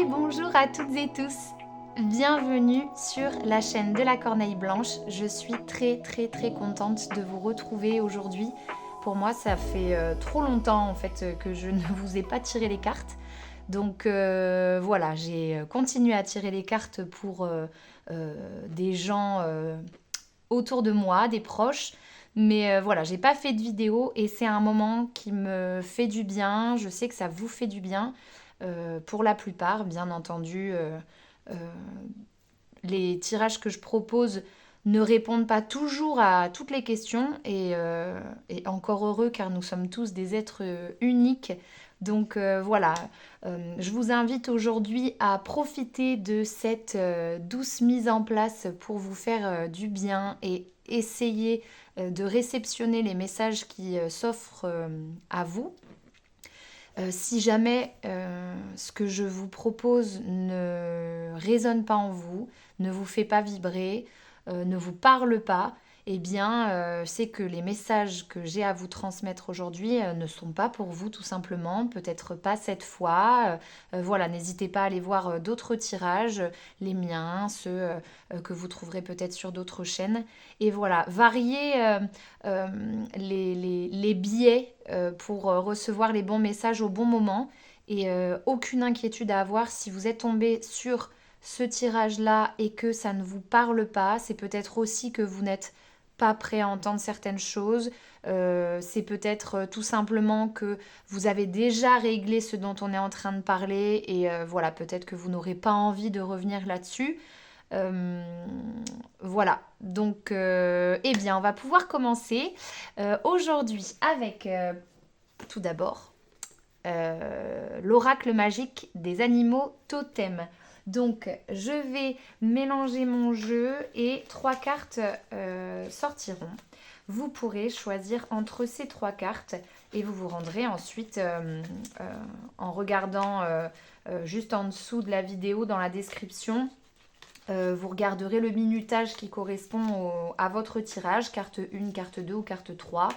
Et bonjour à toutes et tous. Bienvenue sur la chaîne de la Corneille Blanche. Je suis très contente de vous retrouver aujourd'hui. Pour moi, ça fait trop longtemps en fait que je ne vous ai pas tiré les cartes. Donc voilà, j'ai continué à tirer les cartes pour des gens autour de moi, des proches. Mais voilà, j'ai pas fait de vidéo et c'est un moment qui me fait du bien. Je sais que ça vous fait du bien. Pour la plupart, bien entendu, euh, les tirages que je propose ne répondent pas toujours à toutes les questions et encore heureux car nous sommes tous des êtres uniques. Donc voilà, je vous invite aujourd'hui à profiter de cette douce mise en place pour vous faire du bien et essayer de réceptionner les messages qui s'offrent à vous. Si jamais ce que je vous propose ne résonne pas en vous, ne vous fait pas vibrer, ne vous parle pas, eh bien, c'est que les messages que j'ai à vous transmettre aujourd'hui ne sont pas pour vous tout simplement, peut-être pas cette fois. Voilà, n'hésitez pas à aller voir d'autres tirages, les miens, ceux que vous trouverez peut-être sur d'autres chaînes. Et voilà, variez les biais pour recevoir les bons messages au bon moment et aucune inquiétude à avoir si vous êtes tombé sur ce tirage-là et que ça ne vous parle pas. C'est peut-être aussi que vous n'êtes pas prêt à entendre certaines choses. C'est peut-être tout simplement que vous avez déjà réglé ce dont on est en train de parler et voilà, peut-être que vous n'aurez pas envie de revenir là-dessus. Voilà, donc eh bien on va pouvoir commencer aujourd'hui avec tout d'abord l'oracle magique des animaux totems. Donc je vais mélanger mon jeu et 3 cartes sortiront. Vous pourrez choisir entre ces 3 cartes et vous vous rendrez ensuite en regardant juste en dessous de la vidéo dans la description. Vous regarderez le minutage qui correspond à votre tirage, carte 1, carte 2 ou carte 3.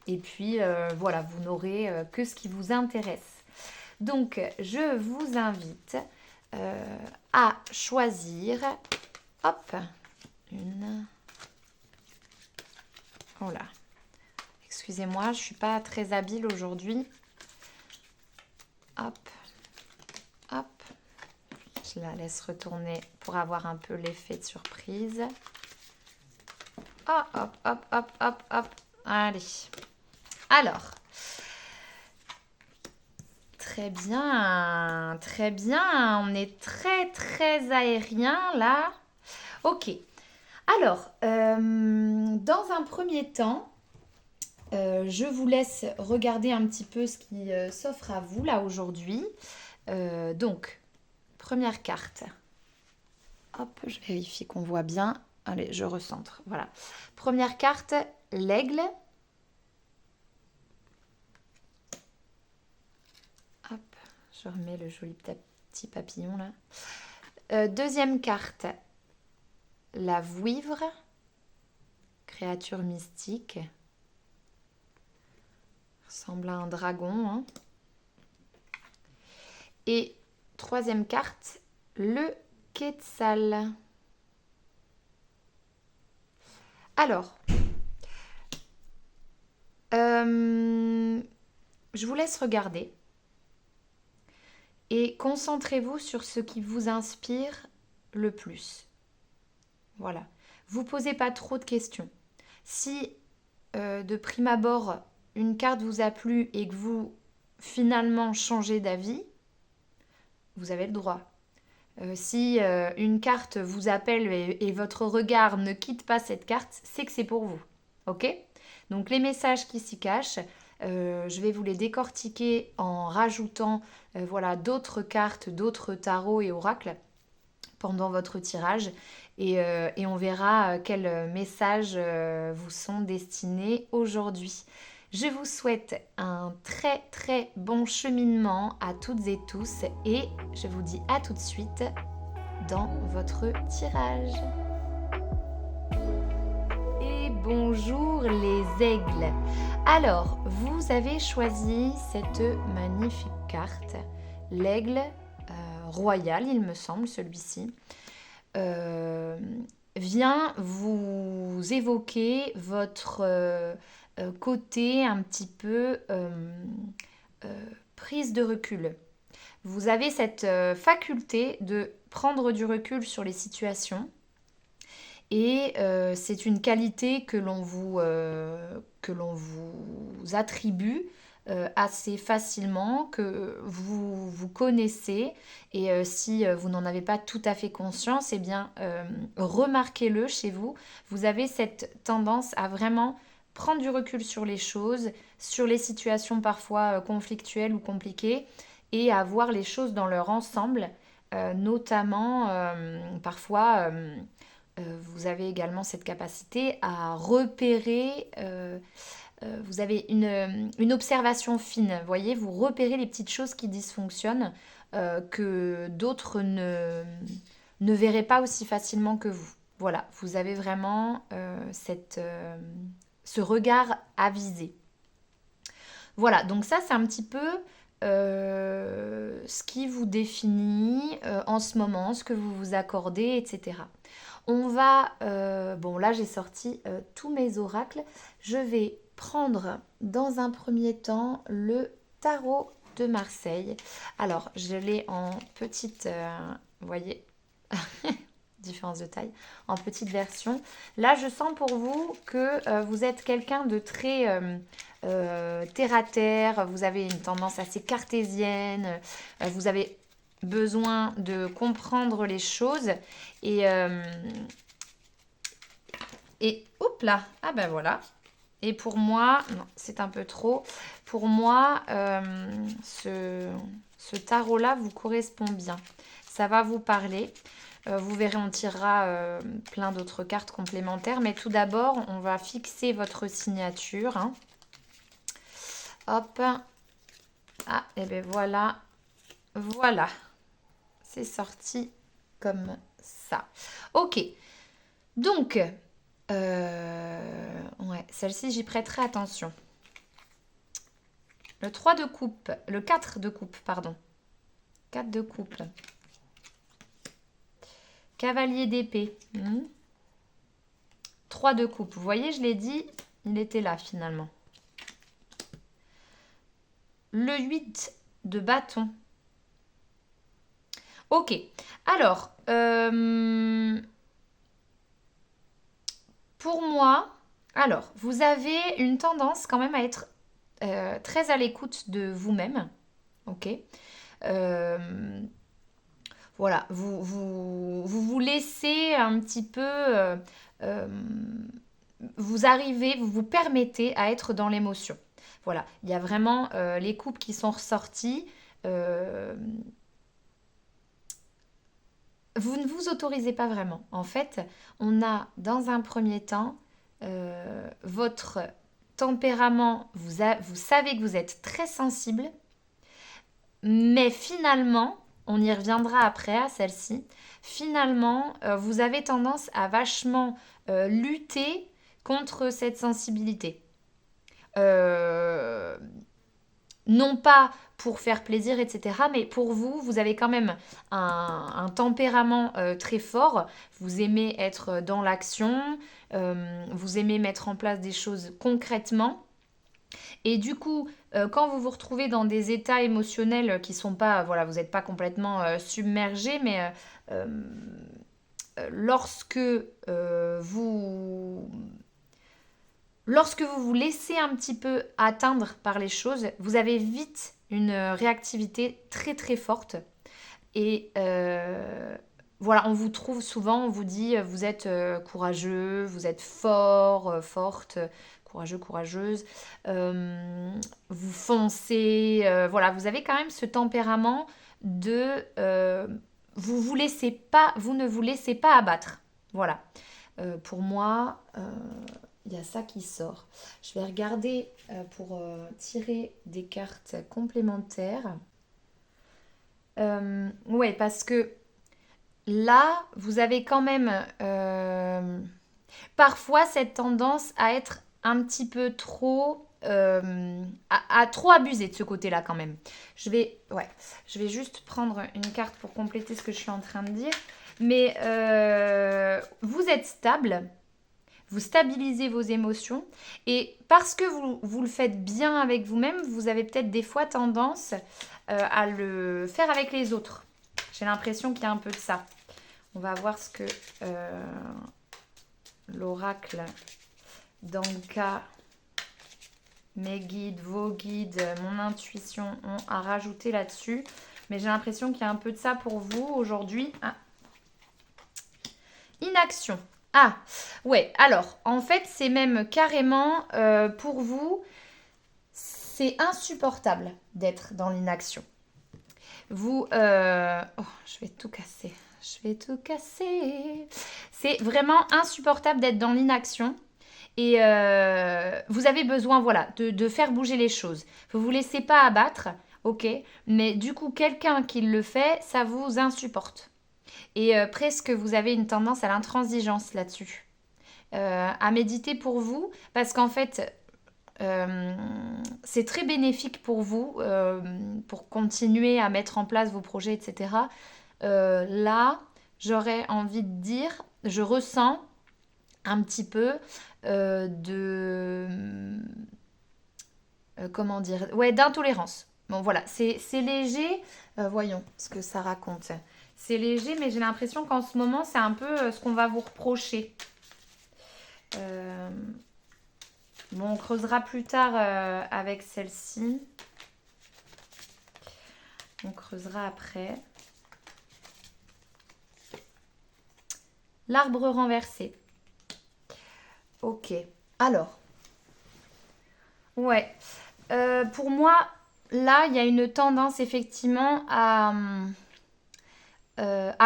Et puis voilà, vous n'aurez que ce qui vous intéresse. Donc je vous invite à choisir, hop, une... Oh là, excusez-moi, je ne suis pas très habile aujourd'hui. Hop, hop. Je la laisse retourner pour avoir un peu l'effet de surprise. Oh, hop, hop, hop, hop, hop. Allez. Alors. Très bien, très bien. On est très aérien là. Ok. Alors, dans un premier temps, je vous laisse regarder un petit peu ce qui s'offre à vous là aujourd'hui. Donc, première carte. Hop, je vérifie qu'on voit bien. Allez, je recentre. Voilà. Première carte, l'aigle. Hop, je remets le joli petit papillon là. Deuxième carte, la vouivre. Créature mystique. Ressemble à un dragon. Hein. Et troisième carte, le Quetzal. Alors, je vous laisse regarder et concentrez-vous sur ce qui vous inspire le plus. Voilà. Vous posez pas trop de questions. Si de prime abord une carte vous a plu et que vous finalement changez d'avis, vous avez le droit. Si une carte vous appelle et votre regard ne quitte pas cette carte, c'est que c'est pour vous. Ok ? Donc les messages qui s'y cachent, je vais vous les décortiquer en rajoutant voilà, d'autres cartes, d'autres tarots et oracles pendant votre tirage. Et on verra quels messages vous sont destinés aujourd'hui. Je vous souhaite un très bon cheminement à toutes et tous et je vous dis à tout de suite dans votre tirage. Et bonjour les aigles. Alors, vous avez choisi cette magnifique carte, l'aigle royal, il me semble, celui-ci, vient vous évoquer votre côté un petit peu prise de recul. Vous avez cette faculté de prendre du recul sur les situations et c'est une qualité que l'on vous attribue assez facilement, que vous connaissez et si vous n'en avez pas tout à fait conscience, eh bien remarquez-le chez vous. Vous avez cette tendance à vraiment prendre du recul sur les choses, sur les situations parfois conflictuelles ou compliquées et à voir les choses dans leur ensemble, notamment parfois vous avez également cette capacité à repérer, vous avez une observation fine, vous voyez, vous repérez les petites choses qui dysfonctionnent que d'autres ne verraient pas aussi facilement que vous. Voilà, vous avez vraiment ce regard avisé. Voilà, donc ça c'est un petit peu ce qui vous définit en ce moment, ce que vous vous accordez, etc. On va, bon là j'ai sorti tous mes oracles, je vais prendre dans un premier temps le tarot de Marseille. Alors je l'ai en petite, vous voyez, différence de taille, en petite version. Là je sens pour vous que vous êtes quelqu'un de très terre à terre, vous avez une tendance assez cartésienne, vous avez besoin de comprendre les choses et hop là, ah ben voilà. Et pour moi, non, c'est un peu trop. Pour moi, ce tarot-là vous correspond bien. Ça va vous parler. Vous verrez, on tirera plein d'autres cartes complémentaires. Mais tout d'abord, on va fixer votre signature. Hein. Hop. Ah, et bien voilà. Voilà. C'est sorti comme ça. Ok. Donc, ouais, celle-ci, j'y prêterai attention. Le 3 de coupe, le 4 de coupe, pardon. 4 de coupe. Cavalier d'épée. 3 de coupe. Vous voyez, je l'ai dit, il était là finalement. Le 8 de bâton. Ok. Alors, pour moi, alors, vous avez une tendance quand même à être très à l'écoute de vous-même. Ok. Voilà, vous laissez un petit peu, vous arrivez, vous vous permettez à être dans l'émotion. Voilà, il y a vraiment les coupes qui sont ressorties. Vous ne vous autorisez pas vraiment. En fait, on a dans un premier temps votre tempérament, vous savez que vous êtes très sensible, mais finalement, on y reviendra après à celle-ci, finalement, vous avez tendance à vachement lutter contre cette sensibilité. Non pas pour faire plaisir, etc. Mais pour vous, vous avez quand même un tempérament très fort. Vous aimez être dans l'action, vous aimez mettre en place des choses concrètement. Et du coup, quand vous vous retrouvez dans des états émotionnels qui sont pas, voilà, vous n'êtes pas complètement submergé, mais lorsque vous vous laissez un petit peu atteindre par les choses, vous avez vite une réactivité très très forte. Et voilà, on vous trouve souvent, on vous dit, vous êtes courageux, vous êtes fort, forte, courageux, courageuse, vous foncez, voilà, vous avez quand même ce tempérament de, vous ne vous laissez pas abattre. Voilà. Pour moi, il y a ça qui sort. Je vais regarder pour tirer des cartes complémentaires. Ouais, parce que là, vous avez quand même parfois cette tendance à être un petit peu trop à trop abuser de ce côté-là quand même. Ouais, je vais juste prendre une carte pour compléter ce que je suis en train de dire. Mais vous êtes stable, vous stabilisez vos émotions et parce que vous le faites bien avec vous-même, vous avez peut-être des fois tendance à le faire avec les autres. J'ai l'impression qu'il y a un peu de ça. On va voir ce que l'oracle d'Anka, mes guides, vos guides, mon intuition ont à rajouter là-dessus. Mais j'ai l'impression qu'il y a un peu de ça pour vous aujourd'hui. Ah. Inaction. Ah, ouais. Alors, en fait, c'est même carrément pour vous, c'est insupportable d'être dans l'inaction. Vous... Oh, je vais tout casser. Je vais tout casser. C'est vraiment insupportable d'être dans l'inaction. Et vous avez besoin, voilà, de faire bouger les choses. Vous ne vous laissez pas abattre, ok, mais du coup, quelqu'un qui le fait, ça vous insupporte. Et presque, vous avez une tendance à l'intransigeance là-dessus. À méditer pour vous, parce qu'en fait, c'est très bénéfique pour vous, pour continuer à mettre en place vos projets, etc. Là, j'aurais envie de dire, je ressens un petit peu comment dire, ouais, d'intolérance. Bon, voilà, c'est léger. Voyons ce que ça raconte. C'est léger, mais j'ai l'impression qu'en ce moment, c'est un peu ce qu'on va vous reprocher. Bon, on creusera plus tard avec celle-ci. On creusera après. L'arbre renversé. Ok. Alors. Ouais. Pour moi, là, il y a une tendance effectivement à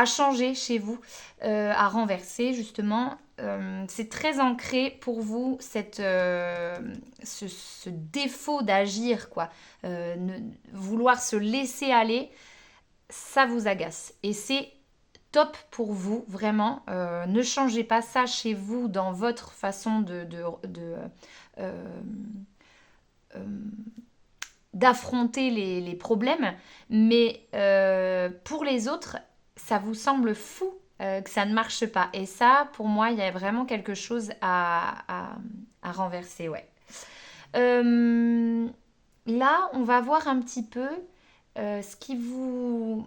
changer chez vous, à renverser justement. C'est très ancré pour vous ce défaut d'agir, quoi. Vouloir se laisser aller, ça vous agace. Et c'est top pour vous, vraiment. Ne changez pas ça chez vous dans votre façon d'affronter les problèmes, mais pour les autres, ça vous semble fou que ça ne marche pas. Et ça, pour moi, il y a vraiment quelque chose à renverser, ouais. Là, on va voir un petit peu ce qui vous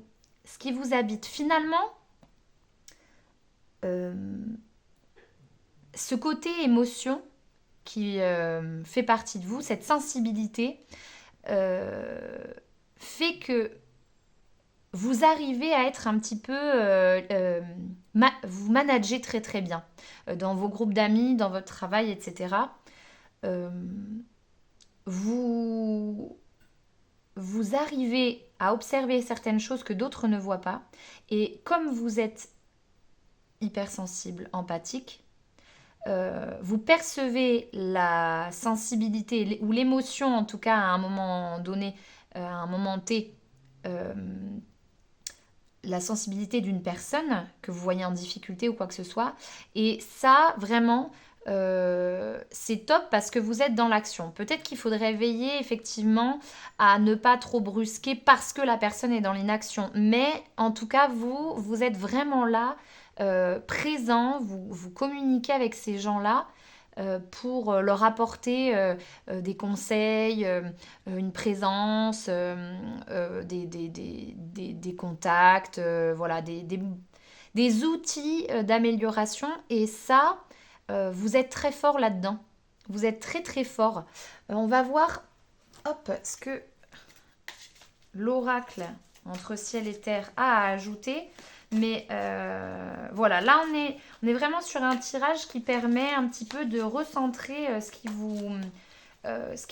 habite. Finalement, euh, ce côté émotion qui fait partie de vous, cette sensibilité, fait que vous arrivez à être un petit peu... vous managez très très bien dans vos groupes d'amis, dans votre travail, etc. Euh, vous, vous arrivez à observer certaines choses que d'autres ne voient pas. Et comme vous êtes hypersensible, empathique, vous percevez la sensibilité ou l'émotion, en tout cas à un moment donné, à un moment T, la sensibilité d'une personne que vous voyez en difficulté ou quoi que ce soit. Et ça, vraiment, c'est top parce que vous êtes dans l'action. Peut-être qu'il faudrait veiller effectivement à ne pas trop brusquer parce que la personne est dans l'inaction. Mais en tout cas, vous êtes vraiment là, présent, vous communiquez avec ces gens-là pour leur apporter des conseils, une présence, des contacts, voilà, des outils d'amélioration. Et ça, vous êtes très fort là-dedans. Vous êtes très très fort. On va voir hop, ce que l'oracle entre ciel et terre a à ajouter. Mais voilà, là on est vraiment sur un tirage qui permet un petit peu de recentrer ce qui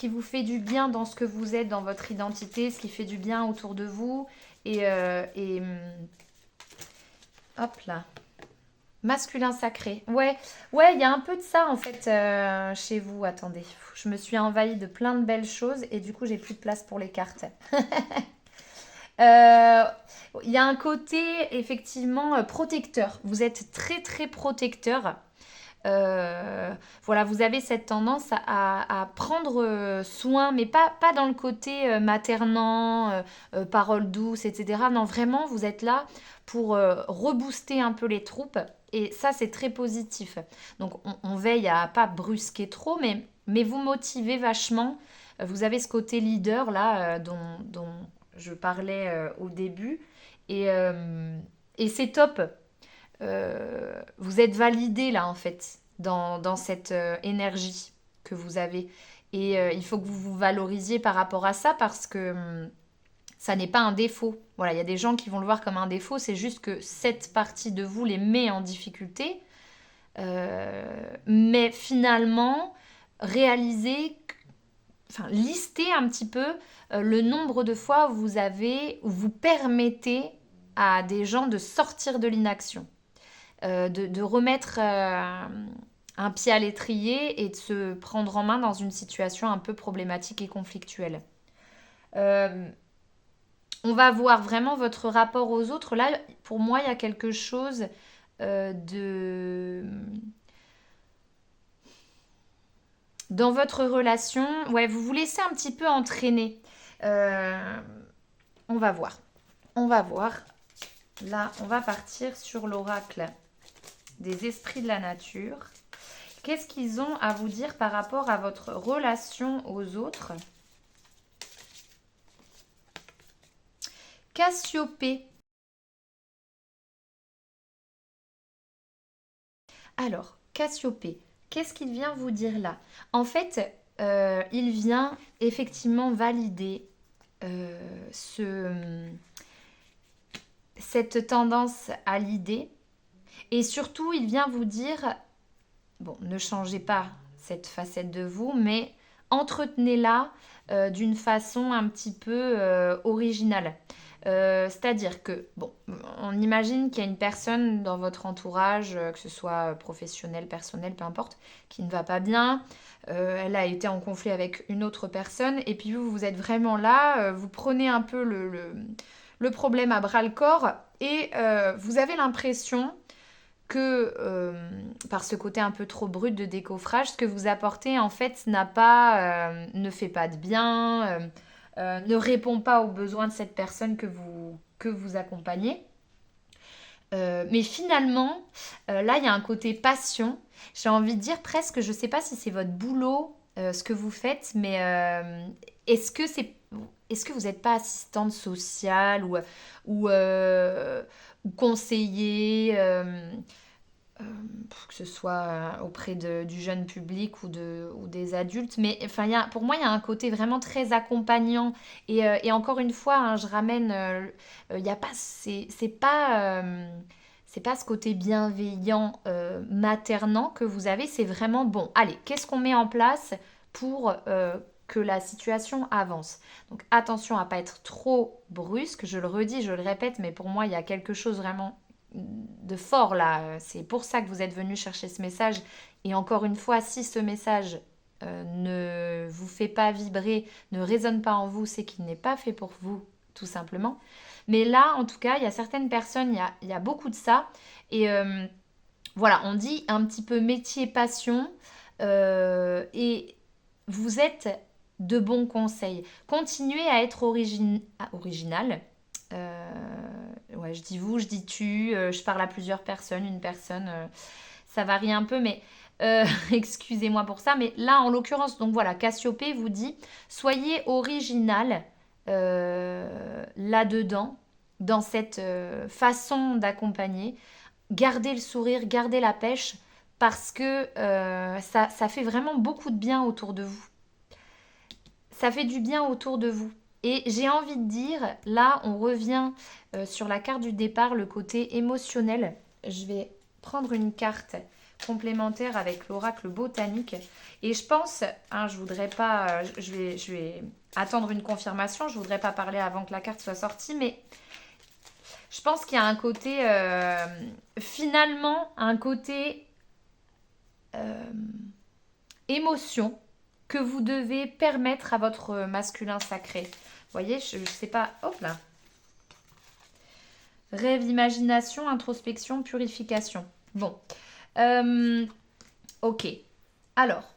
vous fait du bien dans ce que vous êtes, dans votre identité, ce qui fait du bien autour de vous. Et hop là, masculin sacré. Ouais, il y a un peu de ça en fait chez vous. Attendez, je me suis envahie de plein de belles choses et du coup j'ai plus de place pour les cartes. Il y a un côté effectivement protecteur. Vous êtes très très protecteur. Voilà, vous avez cette tendance à prendre soin, mais pas dans le côté maternant, paroles douces, etc. Non, vraiment, vous êtes là pour rebooster un peu les troupes. Et ça, c'est très positif. Donc, on veille à pas brusquer trop, mais vous motivez vachement. Vous avez ce côté leader là dont je parlais au début. Et, euh, et c'est top. Vous êtes validé là en fait dans cette énergie que vous avez. Et il faut que vous vous valorisiez par rapport à ça parce que ça n'est pas un défaut. Voilà, il y a des gens qui vont le voir comme un défaut, c'est juste que cette partie de vous les met en difficulté. Mais finalement, réalisez, enfin, listez un petit peu le nombre de fois où où vous permettez à des gens de sortir de l'inaction, de remettre un pied à l'étrier et de se prendre en main dans une situation un peu problématique et conflictuelle. Euh, on va voir vraiment votre rapport aux autres. Là, pour moi, il y a quelque chose de... Dans votre relation, ouais, vous vous laissez un petit peu entraîner. Euh, on va voir. On va voir. Là, on va partir sur l'oracle des esprits de la nature. Qu'est-ce qu'ils ont à vous dire par rapport à votre relation aux autres? Cassiopée. Alors, Cassiopée, qu'est-ce qu'il vient vous dire là? En fait, il vient effectivement valider ce, cette tendance à l'idée. Et surtout, il vient vous dire, bon, ne changez pas cette facette de vous, mais entretenez-la d'une façon un petit peu originale. C'est-à-dire que, bon, on imagine qu'il y a une personne dans votre entourage, que ce soit professionnel, personnel, peu importe, qui ne va pas bien. Elle a été en conflit avec une autre personne, et puis vous êtes vraiment là, vous prenez un peu le problème à bras le corps, et vous avez l'impression que par ce côté un peu trop brut de décoffrage, ce que vous apportez en fait ne fait pas de bien, ne répond pas aux besoins de cette personne que vous accompagnez. Mais finalement, là, il y a un côté passion. J'ai envie de dire presque, je ne sais pas si c'est votre boulot, ce que vous faites, mais est-ce que c'est, est-ce que vous n'êtes pas assistante sociale ou, euh, ou conseiller que ce soit auprès du jeune public ou des adultes. Mais enfin, pour moi, il y a un côté vraiment très accompagnant. Et encore une fois, hein, je ramène, il y a pas, c'est pas ce côté bienveillant, maternant que vous avez. C'est vraiment bon. Allez, qu'est-ce qu'on met en place pour que la situation avance? Donc attention à pas être trop brusque. Je le redis, je le répète, mais pour moi, il y a quelque chose vraiment de fort là. C'est pour ça que vous êtes venu chercher ce message. Et encore une fois, si ce message ne vous fait pas vibrer, ne résonne pas en vous, c'est qu'il n'est pas fait pour vous, tout simplement. Mais là, en tout cas, il y a certaines personnes, il y a beaucoup de ça. Et voilà, on dit un petit peu métier passion. Et vous êtes de bons conseils. Continuez à être original. Ouais, je dis vous, je dis tu, je parle à plusieurs personnes, une personne, ça varie un peu, mais excusez-moi pour ça. Mais là, en l'occurrence, donc voilà, Cassiopée vous dit, soyez original là-dedans, dans cette façon d'accompagner. Gardez le sourire, gardez la pêche, parce que ça fait vraiment beaucoup de bien autour de vous. Ça fait du bien autour de vous. Et j'ai envie de dire, là, on revient sur la carte du départ, le côté émotionnel. Je vais prendre une carte complémentaire avec l'oracle botanique. Et je pense, hein, je voudrais pas, je vais attendre une confirmation. Je voudrais pas parler avant que la carte soit sortie, mais je pense qu'il y a un côté, finalement, un côté émotion que vous devez permettre à votre masculin sacré. Vous voyez, je ne sais pas. Hop là. Rêve, imagination, introspection, purification. Bon. Ok. Alors,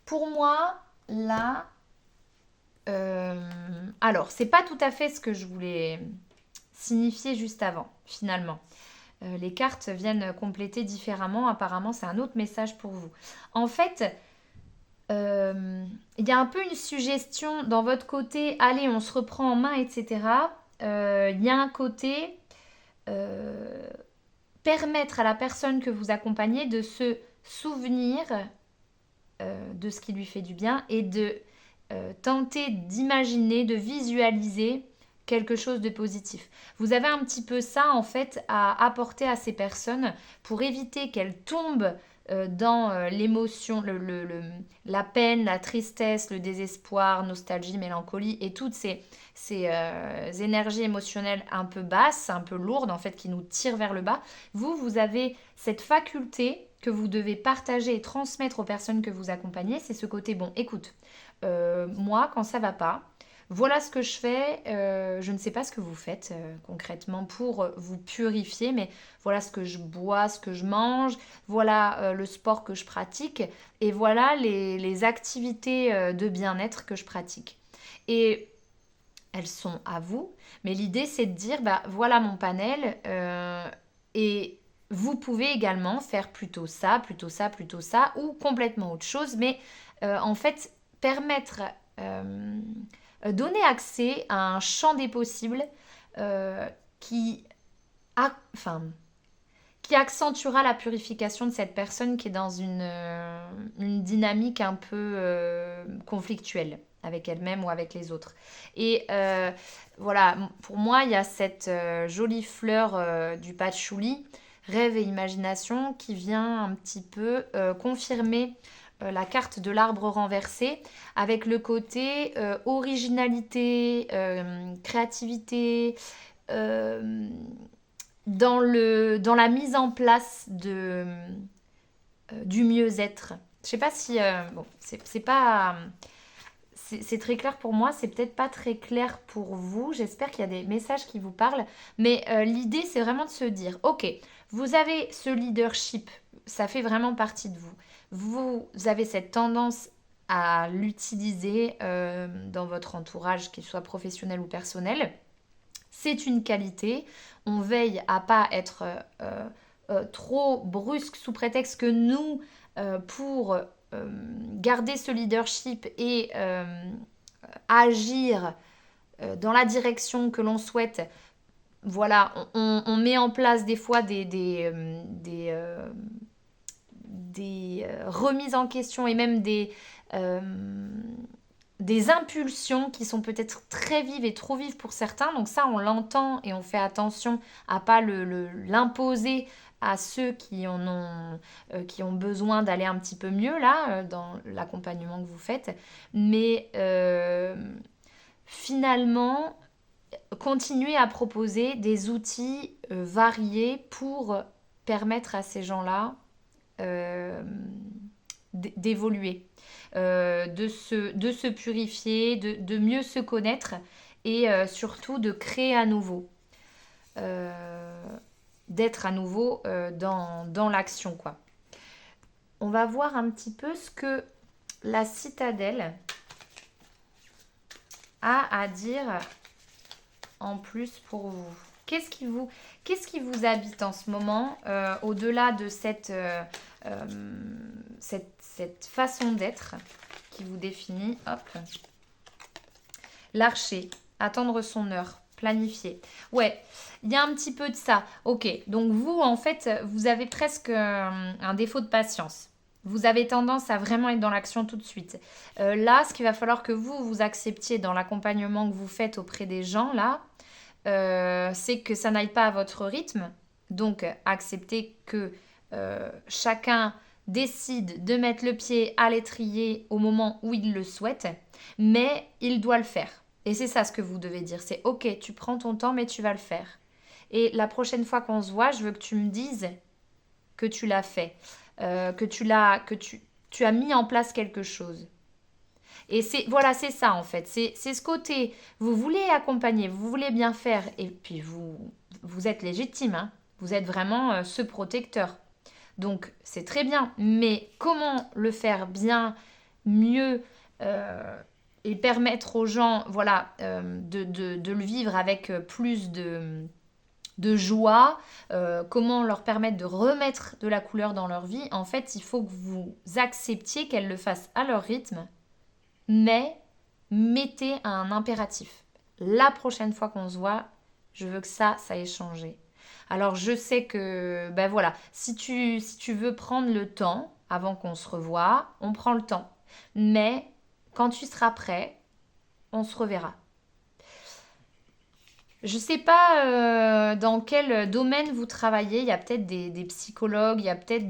pour moi, là, alors, c'est pas tout à fait ce que je voulais signifier juste avant, finalement. Les cartes viennent compléter différemment. Apparemment, c'est un autre message pour vous. En fait, il y a un peu une suggestion dans votre côté, allez, on se reprend en main, etc. Il y a un côté euh, permettre à la personne que vous accompagnez de se souvenir de ce qui lui fait du bien et de tenter d'imaginer, de visualiser quelque chose de positif. Vous avez un petit peu ça en fait à apporter à ces personnes pour éviter qu'elles tombent dans l'émotion, la peine, la tristesse, le désespoir, nostalgie, mélancolie et toutes ces énergies émotionnelles un peu basses, un peu lourdes en fait qui nous tirent vers le bas. Vous avez cette faculté que vous devez partager et transmettre aux personnes que vous accompagnez, c'est ce côté bon, écoute, moi quand ça va pas, voilà ce que je fais. Je ne sais pas ce que vous faites concrètement pour vous purifier, mais voilà ce que je bois, ce que je mange, voilà le sport que je pratique et voilà les activités de bien-être que je pratique. Et elles sont à vous, mais l'idée c'est de dire, bah voilà mon panel et vous pouvez également faire plutôt ça, plutôt ça, plutôt ça, ou complètement autre chose, mais en fait permettre euh, donner accès à un champ des possibles euh, qui, enfin, qui accentuera la purification de cette personne qui est dans une dynamique un peu conflictuelle avec elle-même ou avec les autres. Et voilà, pour moi, il y a cette jolie fleur du patchouli, rêve et imagination, qui vient un petit peu confirmer la carte de l'arbre renversé avec le côté originalité, créativité, euh, dans la mise en place du mieux-être. Je sais pas si... bon, c'est pas... C'est très clair pour moi, c'est peut-être pas très clair pour vous. J'espère qu'il y a des messages qui vous parlent. Mais l'idée, c'est vraiment de se dire, ok, vous avez ce leadership, ça fait vraiment partie de vous. Vous avez cette tendance à l'utiliser dans votre entourage, qu'il soit professionnel ou personnel. C'est une qualité. On veille à pas être trop brusque sous prétexte que nous, pour garder ce leadership et agir dans la direction que l'on souhaite, voilà, on met en place des fois des remises en question et même euh, des impulsions qui sont peut-être très vives et trop vives pour certains. Donc ça, on l'entend et on fait attention à pas l'imposer à ceux qui ont besoin d'aller un petit peu mieux là, dans l'accompagnement que vous faites. Mais finalement, continuer à proposer des outils variés pour permettre à ces gens-là euh, d'évoluer, de se purifier, de mieux se connaître et surtout de créer à nouveau, euh, d'être à nouveau dans l'action, quoi. On va voir un petit peu ce que la citadelle a à dire en plus pour vous. Qu'est-ce qui vous habite en ce moment, au-delà de euh, cette façon d'être qui vous définit? Hop. L'archer, attendre son heure, planifier. Ouais, il y a un petit peu de ça. Ok, donc vous, en fait, vous avez presque un défaut de patience. Vous avez tendance à vraiment être dans l'action tout de suite. Là, ce qu'il va falloir que vous acceptiez dans l'accompagnement que vous faites auprès des gens, là, c'est que ça n'aille pas à votre rythme. Donc, acceptez que chacun décide de mettre le pied à l'étrier au moment où il le souhaite, mais il doit le faire. Et c'est ça ce que vous devez dire. C'est ok, tu prends ton temps, mais tu vas le faire. Et la prochaine fois qu'on se voit, je veux que tu me dises que tu l'as fait, que tu as mis en place quelque chose. Et voilà, c'est ça en fait. C'est ce côté, vous voulez accompagner, vous voulez bien faire, et puis vous êtes légitime, hein. Vous êtes vraiment ce protecteur. Donc, c'est très bien. Mais comment le faire bien, mieux et permettre aux gens, voilà, de le vivre avec plus de joie, comment leur permettre de remettre de la couleur dans leur vie. En fait, il faut que vous acceptiez qu'elles le fassent à leur rythme, mais mettez un impératif. La prochaine fois qu'on se voit, je veux que ça ait changé. Alors je sais que, ben voilà, si tu veux prendre le temps avant qu'on se revoie, on prend le temps. Mais quand tu seras prêt, on se reverra. Je ne sais pas dans quel domaine vous travaillez. Il y a peut-être des psychologues, il y a peut-être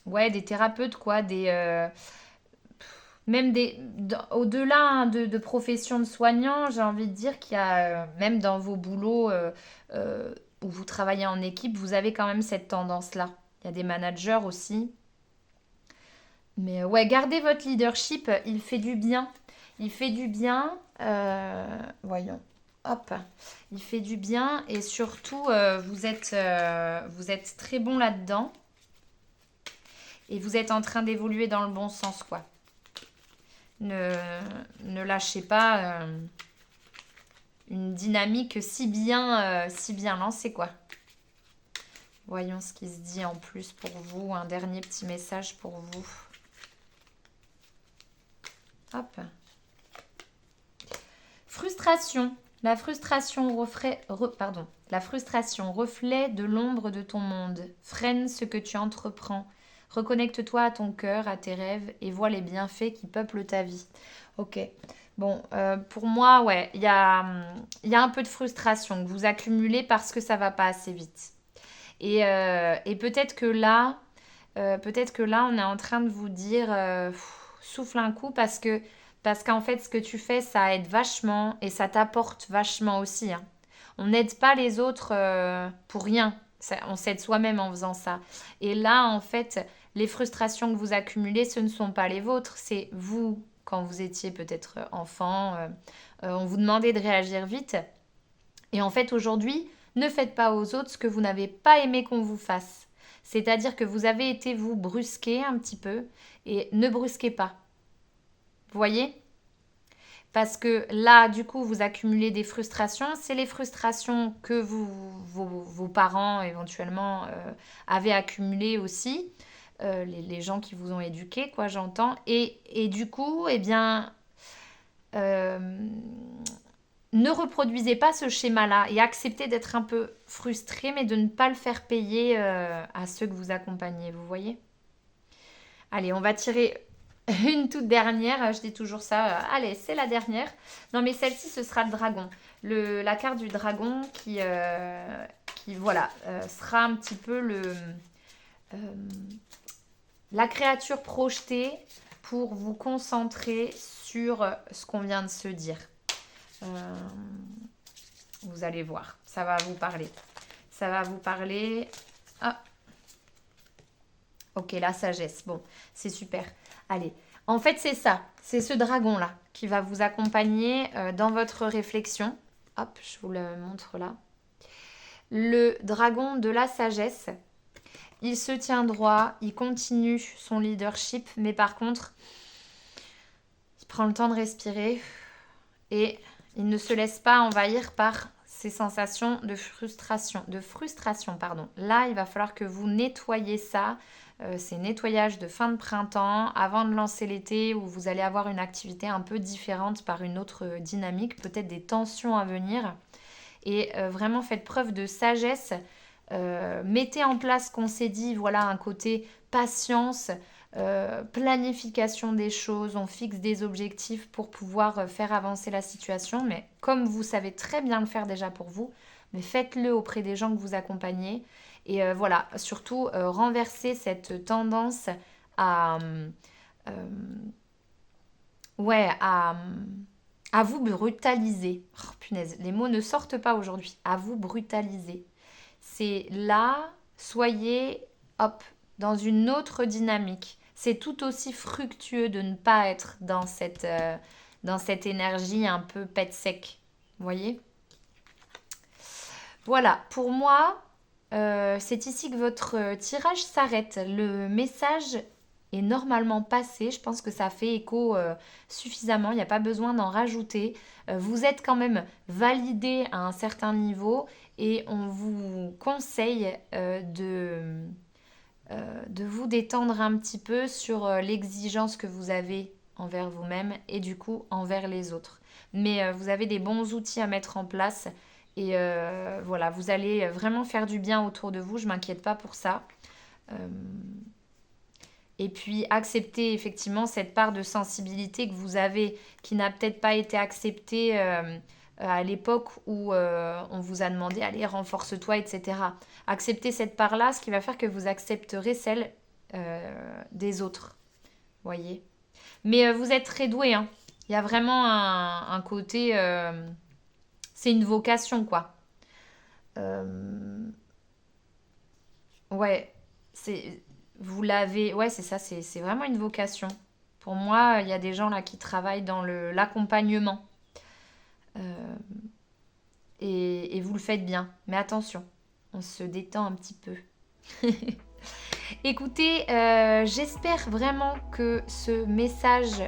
ouais, des thérapeutes, quoi, même au-delà hein, de profession de soignant, j'ai envie de dire qu'il y a même dans vos boulots où vous travaillez en équipe, vous avez quand même cette tendance-là. Il y a des managers aussi. Mais ouais, gardez votre leadership, il fait du bien. Il fait du bien. Voyons. Hop. Il fait du bien et surtout, vous êtes très bon là-dedans. Et vous êtes en train d'évoluer dans le bon sens, quoi. Ne lâchez pas une dynamique si bien lancée, quoi. Voyons ce qui se dit en plus pour vous. Un dernier petit message pour vous. Hop. Frustration. La frustration reflet de l'ombre de ton monde. Freine ce que tu entreprends. Reconnecte-toi à ton cœur, à tes rêves et vois les bienfaits qui peuplent ta vie. Ok. Bon, pour moi, ouais, il y a un peu de frustration que vous accumulez parce que ça va pas assez vite. Et peut-être que là, on est en train de vous dire, souffle un coup parce qu'en fait, ce que tu fais, ça aide vachement et ça t'apporte vachement aussi, hein. On n'aide pas les autres pour rien. On s'aide soi-même en faisant ça. Et là, en fait, les frustrations que vous accumulez, ce ne sont pas les vôtres. C'est vous, quand vous étiez peut-être enfant. On vous demandait de réagir vite. Et en fait, aujourd'hui, ne faites pas aux autres ce que vous n'avez pas aimé qu'on vous fasse. C'est-à-dire que vous avez été, vous, brusqué un petit peu et ne brusquez pas. Vous voyez? Parce que là, du coup, vous accumulez des frustrations. C'est les frustrations que vos parents, éventuellement, avaient accumulées aussi. Les gens qui vous ont éduqué, quoi, j'entends. Et du coup, eh bien, euh, ne reproduisez pas ce schéma-là et acceptez d'être un peu frustré, mais de ne pas le faire payer à ceux que vous accompagnez, vous voyez? Allez, on va tirer une toute dernière. Je dis toujours ça. Allez, c'est la dernière. Non, mais celle-ci, ce sera le dragon. La carte du dragon qui voilà, sera un petit peu euh, la créature projetée pour vous concentrer sur ce qu'on vient de se dire. Vous allez voir, ça va vous parler. Ça va vous parler. Ah, ok, la sagesse. Bon, c'est super. Allez, en fait, c'est ça. C'est ce dragon-là qui va vous accompagner dans votre réflexion. Hop, je vous le montre là. Le dragon de la sagesse. Il se tient droit, il continue son leadership, mais par contre, il prend le temps de respirer et il ne se laisse pas envahir par ces sensations de frustration. Pardon. Là, il va falloir que vous nettoyiez ça. C'est nettoyage de fin de printemps avant de lancer l'été où vous allez avoir une activité un peu différente par une autre dynamique, peut-être des tensions à venir. Et vraiment faites preuve de sagesse. Mettez en place ce qu'on s'est dit, voilà un côté patience, planification des choses, on fixe des objectifs pour pouvoir faire avancer la situation. Mais comme vous savez très bien le faire déjà pour vous, mais faites-le auprès des gens que vous accompagnez. Et voilà, surtout renverser cette tendance à, ouais, à vous brutaliser. Oh, punaise, les mots ne sortent pas aujourd'hui. À vous brutaliser. C'est là, soyez, hop, dans une autre dynamique. C'est tout aussi fructueux de ne pas être dans cette énergie un peu pet sec. Vous voyez? Voilà, pour moi, c'est ici que votre tirage s'arrête. Le message est normalement passé. Je pense que ça fait écho suffisamment. Il n'y a pas besoin d'en rajouter. Vous êtes quand même validé à un certain niveau et on vous conseille de vous détendre un petit peu sur l'exigence que vous avez envers vous-même et du coup envers les autres. Mais vous avez des bons outils à mettre en place et voilà, vous allez vraiment faire du bien autour de vous, je m'inquiète pas pour ça. Euh, et puis accepter effectivement cette part de sensibilité que vous avez, qui n'a peut-être pas été acceptée à l'époque où on vous a demandé, allez, renforce-toi, etc. Accepter cette part-là, ce qui va faire que vous accepterez celle des autres, voyez. Mais vous êtes très doué, hein. Il y a vraiment un côté, c'est une vocation, quoi. Euh, ouais, c'est, vous l'avez, ouais, c'est ça, c'est vraiment une vocation. Pour moi, il y a des gens là qui travaillent dans l'accompagnement euh, et vous le faites bien. Mais attention, on se détend un petit peu. Écoutez, j'espère vraiment que ce message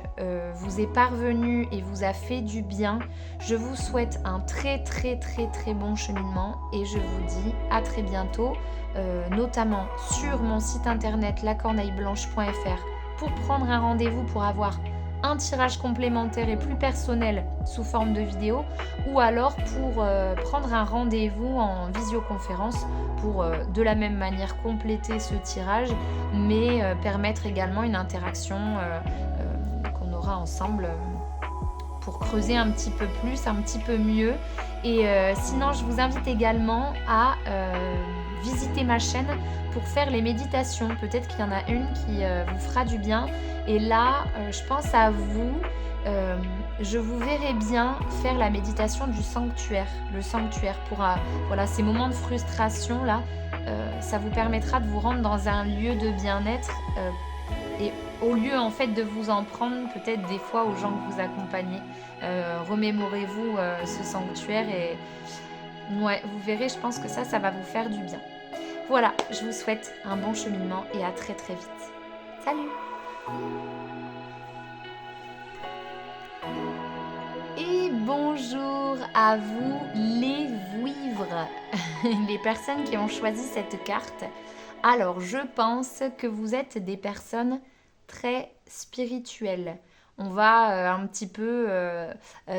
vous est parvenu et vous a fait du bien. Je vous souhaite un très très très très bon cheminement et je vous dis à très bientôt, notamment sur mon site internet lacorneilleblanche.fr pour prendre un rendez-vous pour avoir un tirage complémentaire et plus personnel sous forme de vidéo ou alors pour prendre un rendez-vous en visioconférence pour de la même manière compléter ce tirage mais permettre également une interaction qu'on aura ensemble pour creuser un petit peu plus, un petit peu mieux. Et sinon, je vous invite également à visiter ma chaîne pour faire les méditations. Peut-être qu'il y en a une qui vous fera du bien. Et là, je pense à vous. Je vous verrai bien faire la méditation du sanctuaire. Le sanctuaire pour voilà, ces moments de frustration là. Ça vous permettra de vous rendre dans un lieu de bien-être et au lieu en fait de vous en prendre peut-être des fois aux gens que vous accompagnez, remémorez-vous ce sanctuaire et ouais, vous verrez, je pense que ça va vous faire du bien. Voilà, je vous souhaite un bon cheminement et à très très vite. Salut! Et bonjour à vous les vouivres, les personnes qui ont choisi cette carte. Alors, je pense que vous êtes des personnes très spirituelles. On va un petit peu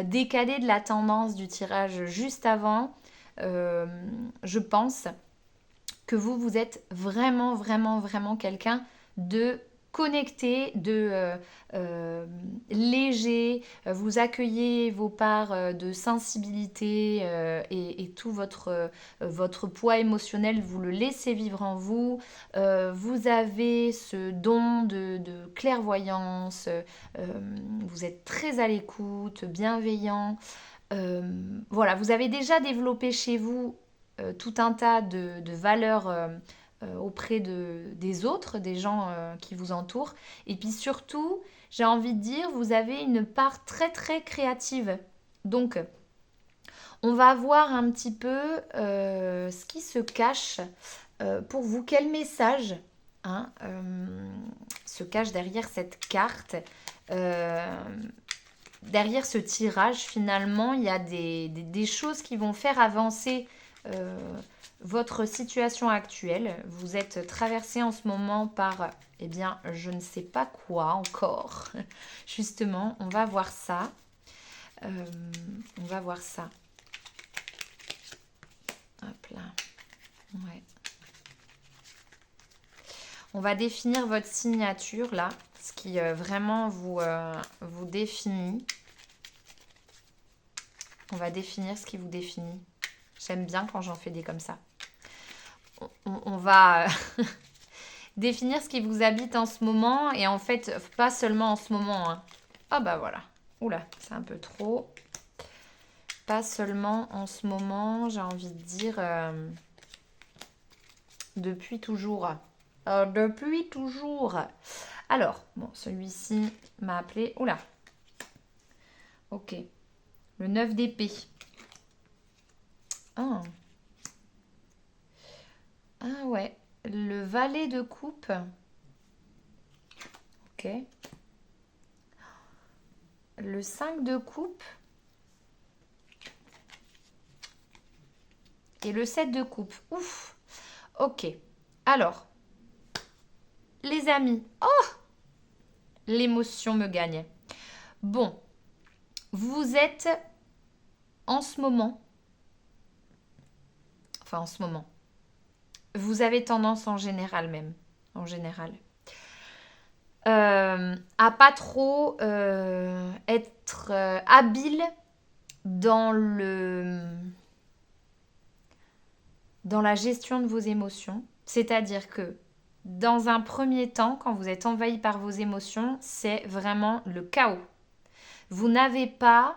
décaler de la tendance du tirage juste avant. Euh, je pense que vous êtes vraiment, vraiment, vraiment quelqu'un de connecté, de léger, vous accueillez vos parts de sensibilité et tout votre poids émotionnel, vous le laissez vivre en vous. Vous avez ce don de clairvoyance, vous êtes très à l'écoute, bienveillant. Voilà, vous avez déjà développé chez vous tout un tas de valeurs auprès des autres, des gens qui vous entourent. Et puis surtout, j'ai envie de dire, vous avez une part très très créative. Donc, on va voir un petit peu ce qui se cache pour vous. Quel message hein, se cache derrière cette carte derrière ce tirage, finalement, il y a des choses qui vont faire avancer votre situation actuelle. Vous êtes traversé en ce moment par, eh bien, je ne sais pas quoi encore. Justement, on va voir ça. On va voir ça. Hop là. Ouais. On va définir votre signature là, ce qui vraiment vous définit. On va définir ce qui vous définit. J'aime bien quand j'en fais des comme ça. On va définir ce qui vous habite en ce moment et en fait, pas seulement en ce moment. Hein. Oh bah voilà. Oula, c'est un peu trop. Pas seulement en ce moment, j'ai envie de dire depuis toujours. Depuis toujours. Alors, bon, celui-ci m'a appelé. Oula. Ok. Le 9 d'épée. Ah. valet de coupe. Ok. Le 5 de coupe. Et le 7 de coupe. Ouf. Ok. Alors, les amis. Oh, l'émotion me gagne. Bon, vous êtes en ce moment. Enfin, en ce moment. Vous avez tendance en général même. En général. À pas trop être habile dans la gestion de vos émotions. C'est-à-dire que dans un premier temps, quand vous êtes envahi par vos émotions, c'est vraiment le chaos. Vous n'avez pas...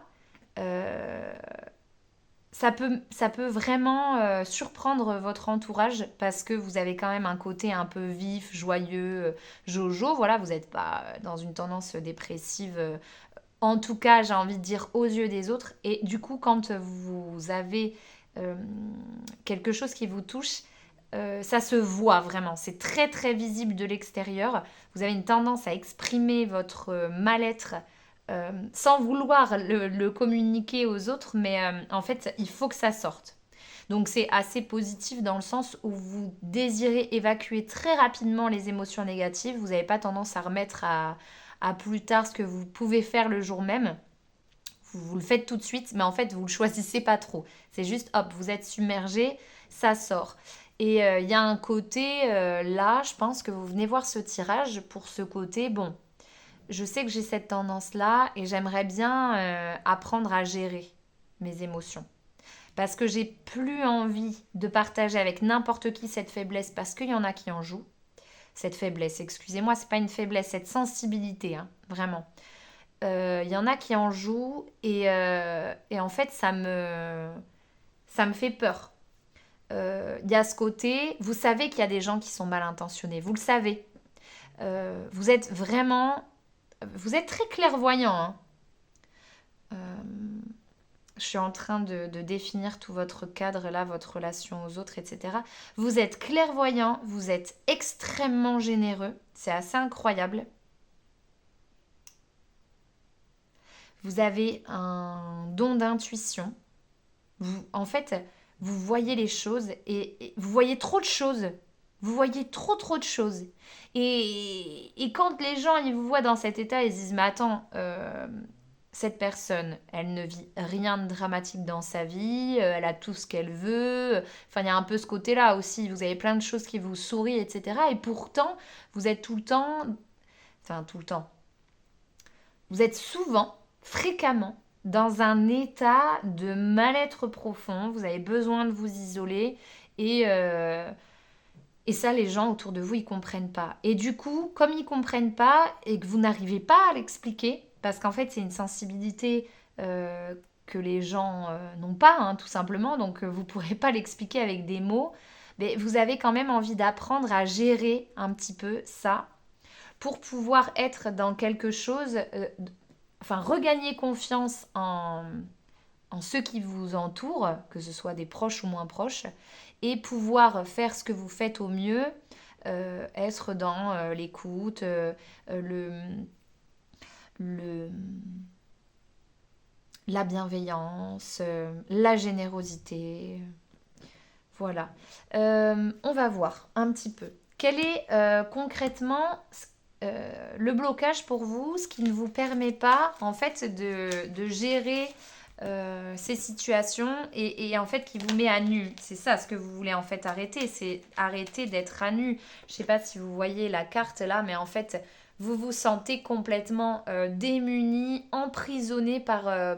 ça peut vraiment surprendre votre entourage parce que vous avez quand même un côté un peu vif, joyeux, jojo. Voilà, vous n'êtes pas dans une tendance dépressive. En tout cas, j'ai envie de dire aux yeux des autres. Et du coup, quand vous avez euh, quelque chose qui vous touche, ça se voit vraiment. C'est très très visible de l'extérieur. Vous avez une tendance à exprimer votre mal-être sans vouloir le communiquer aux autres, mais en fait, il faut que ça sorte. Donc c'est assez positif dans le sens où vous désirez évacuer très rapidement les émotions négatives. Vous n'avez pas tendance à remettre à plus tard ce que vous pouvez faire le jour même. Vous le faites tout de suite, mais en fait, vous ne le choisissez pas trop. C'est juste, hop, vous êtes submergé, ça sort. Et il y a un côté, là, je pense que vous venez voir ce tirage pour ce côté, bon, je sais que j'ai cette tendance-là et j'aimerais bien apprendre à gérer mes émotions. Parce que j'ai plus envie de partager avec n'importe qui cette faiblesse parce qu'il y en a qui en jouent. Cette faiblesse, excusez-moi, c'est pas une faiblesse, cette sensibilité, hein, vraiment. Il y en a qui en jouent et en fait ça me fait peur. Il y a ce côté, vous savez qu'il y a des gens qui sont mal intentionnés, vous le savez. Vous êtes vraiment, vous êtes très clairvoyant, hein. Je suis en train de définir tout votre cadre là, votre relation aux autres, etc. Vous êtes clairvoyant, vous êtes extrêmement généreux, c'est assez incroyable. Vous avez un don d'intuition. En fait, vous voyez les choses et vous voyez trop de choses. Vous voyez trop de choses. Et quand les gens ils vous voient dans cet état, ils se disent, mais attends, cette personne, elle ne vit rien de dramatique dans sa vie, elle a tout ce qu'elle veut. Enfin, il y a un peu ce côté-là aussi. Vous avez plein de choses qui vous sourient, etc. Et pourtant, vous êtes tout le temps, enfin tout le temps, vous êtes souvent, fréquemment, dans un état de mal-être profond. Vous avez besoin de vous isoler et ça, les gens autour de vous, ils comprennent pas. Et du coup, comme ils comprennent pas et que vous n'arrivez pas à l'expliquer, parce qu'en fait, c'est une sensibilité que les gens n'ont pas, hein, tout simplement, donc vous ne pourrez pas l'expliquer avec des mots, mais vous avez quand même envie d'apprendre à gérer un petit peu ça pour pouvoir être dans quelque chose, enfin regagner confiance en ceux qui vous entourent, que ce soit des proches ou moins proches, et pouvoir faire ce que vous faites au mieux, être dans l'écoute, le, le, la bienveillance, la générosité. Voilà. On va voir un petit peu. Quel est concrètement le blocage pour vous, ce qui ne vous permet pas en fait de gérer ces situations et en fait qui vous met à nu. C'est ça ce que vous voulez en fait arrêter, c'est arrêter d'être à nu. Je sais pas si vous voyez la carte là, mais en fait vous vous sentez complètement démuni, emprisonné voilà,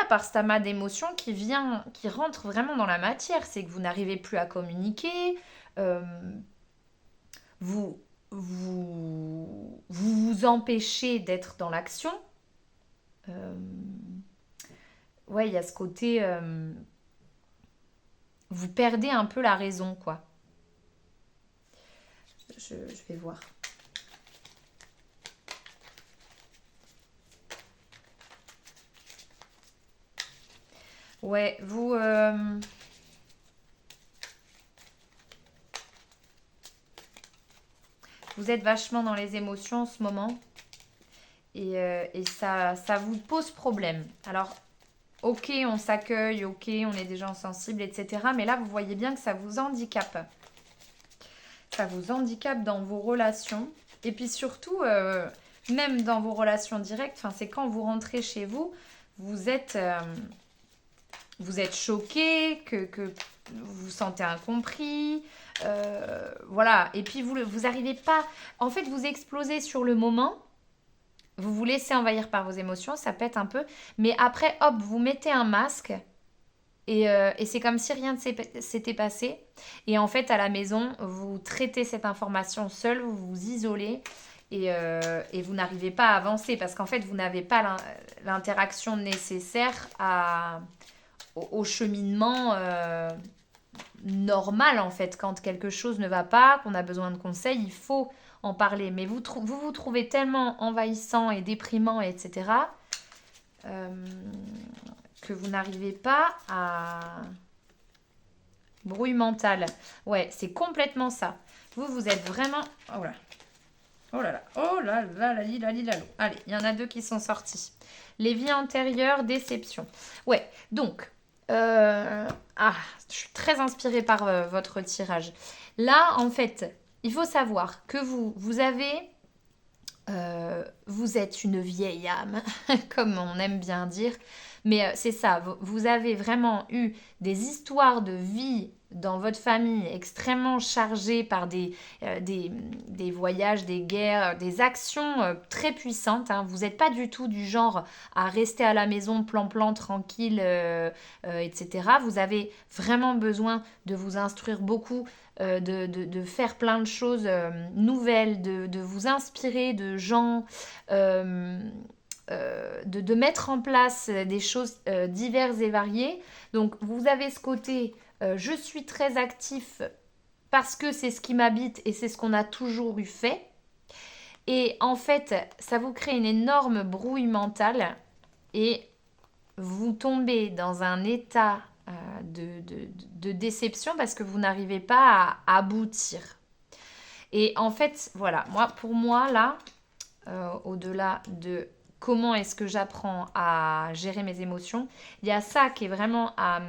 par cet amas d'émotions qui rentre vraiment dans la matière. C'est que vous n'arrivez plus à communiquer, euh, vous, vous empêchez d'être dans l'action. Euh, ouais, il y a ce côté, vous perdez un peu la raison, quoi. Je vais voir. Ouais, vous... Vous êtes vachement dans les émotions en ce moment. Et ça vous pose problème. Alors, ok, on s'accueille, ok, on est des gens sensibles, etc. Mais là, vous voyez bien que ça vous handicape. Ça vous handicape dans vos relations. Et puis surtout, même dans vos relations directes, c'est quand vous rentrez chez vous, vous êtes choqué, que vous vous sentez incompris. Voilà. Et puis, vous arrivez pas... En fait, vous explosez sur le moment. Vous vous laissez envahir par vos émotions, ça pète un peu. Mais après, hop, vous mettez un masque et c'est comme si rien ne s'était passé. Et en fait, à la maison, vous traitez cette information seul, vous vous isolez et vous n'arrivez pas à avancer parce qu'en fait, vous n'avez pas l'interaction nécessaire au cheminement normal en fait. Quand quelque chose ne va pas, qu'on a besoin de conseils, il faut en parler. Mais vous vous trouvez tellement envahissant et déprimant, etc., que vous n'arrivez pas à... Brouille mentale. Ouais, c'est complètement ça. Vous êtes vraiment... Oh là. Oh là là. Oh là là, la li, la li, la lo. Allez, il y en a 2 qui sont sortis. Les vies antérieures, déception. Ouais, donc... je suis très inspirée par votre tirage. Là, en fait, il faut savoir que vous avez... vous êtes une vieille âme, comme on aime bien dire. Mais c'est ça, vous avez vraiment eu des histoires de vie dans votre famille extrêmement chargées par des voyages, des guerres, des actions très puissantes. Hein. Vous n'êtes pas du tout du genre à rester à la maison plan-plan, tranquille, etc. Vous avez vraiment besoin de vous instruire beaucoup, de faire plein de choses nouvelles, de vous inspirer de gens, de mettre en place des choses diverses et variées. Donc vous avez ce côté, je suis très actif parce que c'est ce qui m'habite et c'est ce qu'on a toujours eu fait. Et en fait, ça vous crée une énorme brouille mentale et vous tombez dans un état de déception parce que vous n'arrivez pas à aboutir. Et en fait, voilà, pour moi, là, au-delà de comment est-ce que j'apprends à gérer mes émotions, il y a ça qui est vraiment à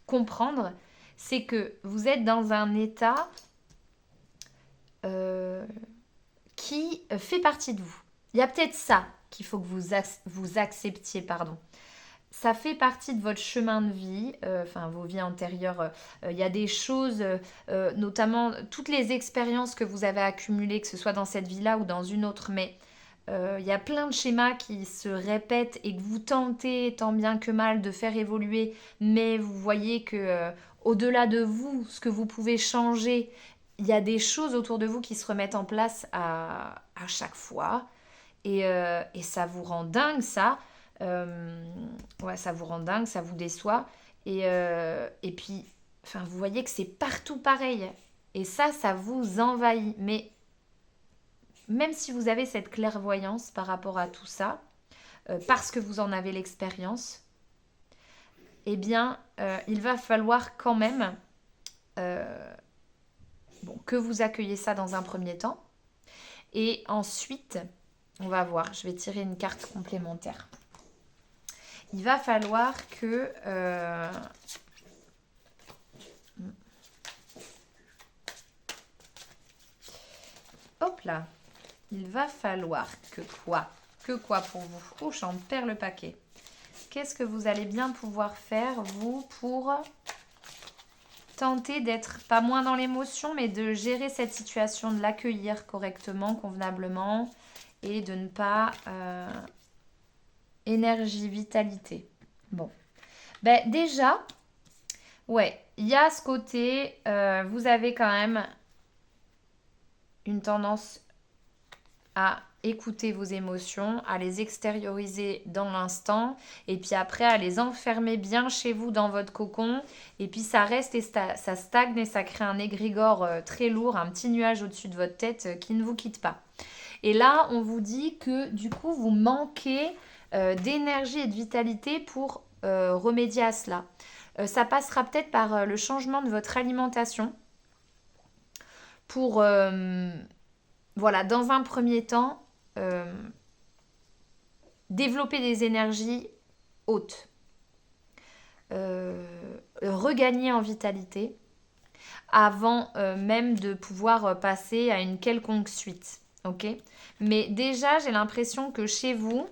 comprendre, c'est que vous êtes dans un état qui fait partie de vous. Il y a peut-être ça qu'il faut que vous acceptiez, pardon. Ça fait partie de votre chemin de vie, vos vies antérieures. Il y a des choses, notamment toutes les expériences que vous avez accumulées, que ce soit dans cette vie-là ou dans une autre, mais il y a plein de schémas qui se répètent et que vous tentez tant bien que mal de faire évoluer, mais vous voyez que au-delà de vous, ce que vous pouvez changer, il y a des choses autour de vous qui se remettent en place à chaque fois. Et ça vous rend dingue, ça. Ouais, ça vous rend dingue, ça vous déçoit. Et puis, vous voyez que c'est partout pareil. Et ça vous envahit. Mais même si vous avez cette clairvoyance par rapport à tout ça, parce que vous en avez l'expérience, eh bien, il va falloir quand même que vous accueillez ça dans un premier temps. Et ensuite, on va voir, je vais tirer une carte complémentaire. Il va falloir que... Hop là. Il va falloir que quoi? Que quoi pour vous? Oh, j'en perds le paquet. Qu'est-ce que vous allez bien pouvoir faire, vous, pour tenter d'être pas moins dans l'émotion, mais de gérer cette situation, de l'accueillir correctement, convenablement, et de ne pas... énergie, vitalité. Bon. Déjà, ouais, il y a ce côté, vous avez quand même une tendance à écouter vos émotions, à les extérioriser dans l'instant, et puis après à les enfermer bien chez vous dans votre cocon, et puis ça reste et ça stagne et ça crée un égrégore très lourd, un petit nuage au-dessus de votre tête qui ne vous quitte pas. Et là, on vous dit que du coup, vous manquez d'énergie et de vitalité pour remédier à cela. Ça passera peut-être par le changement de votre alimentation pour voilà, dans un premier temps, développer des énergies hautes. Regagner en vitalité avant même de pouvoir passer à une quelconque suite. Ok. Mais déjà, j'ai l'impression que chez vous,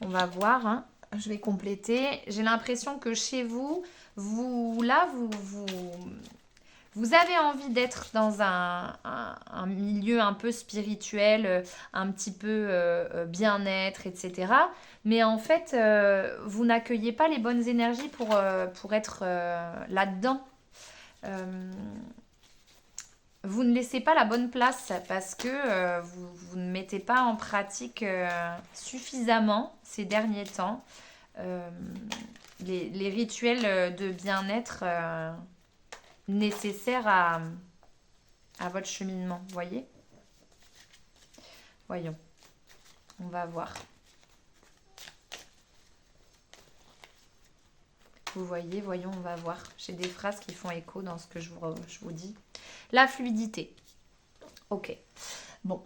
on va voir, hein, je vais compléter. J'ai l'impression que chez vous, vous avez envie d'être dans un milieu un peu spirituel, un petit peu bien-être, etc. Mais en fait, vous n'accueillez pas les bonnes énergies pour être là-dedans. Euh, Vous ne laissez pas la bonne place parce que vous ne mettez pas en pratique suffisamment ces derniers temps euh, les rituels de bien-être nécessaires à votre cheminement. Vous voyez? Voyons, on va voir. Vous voyez, voyons, on va voir. J'ai des phrases qui font écho dans ce que je vous dis. La fluidité. Ok. Bon.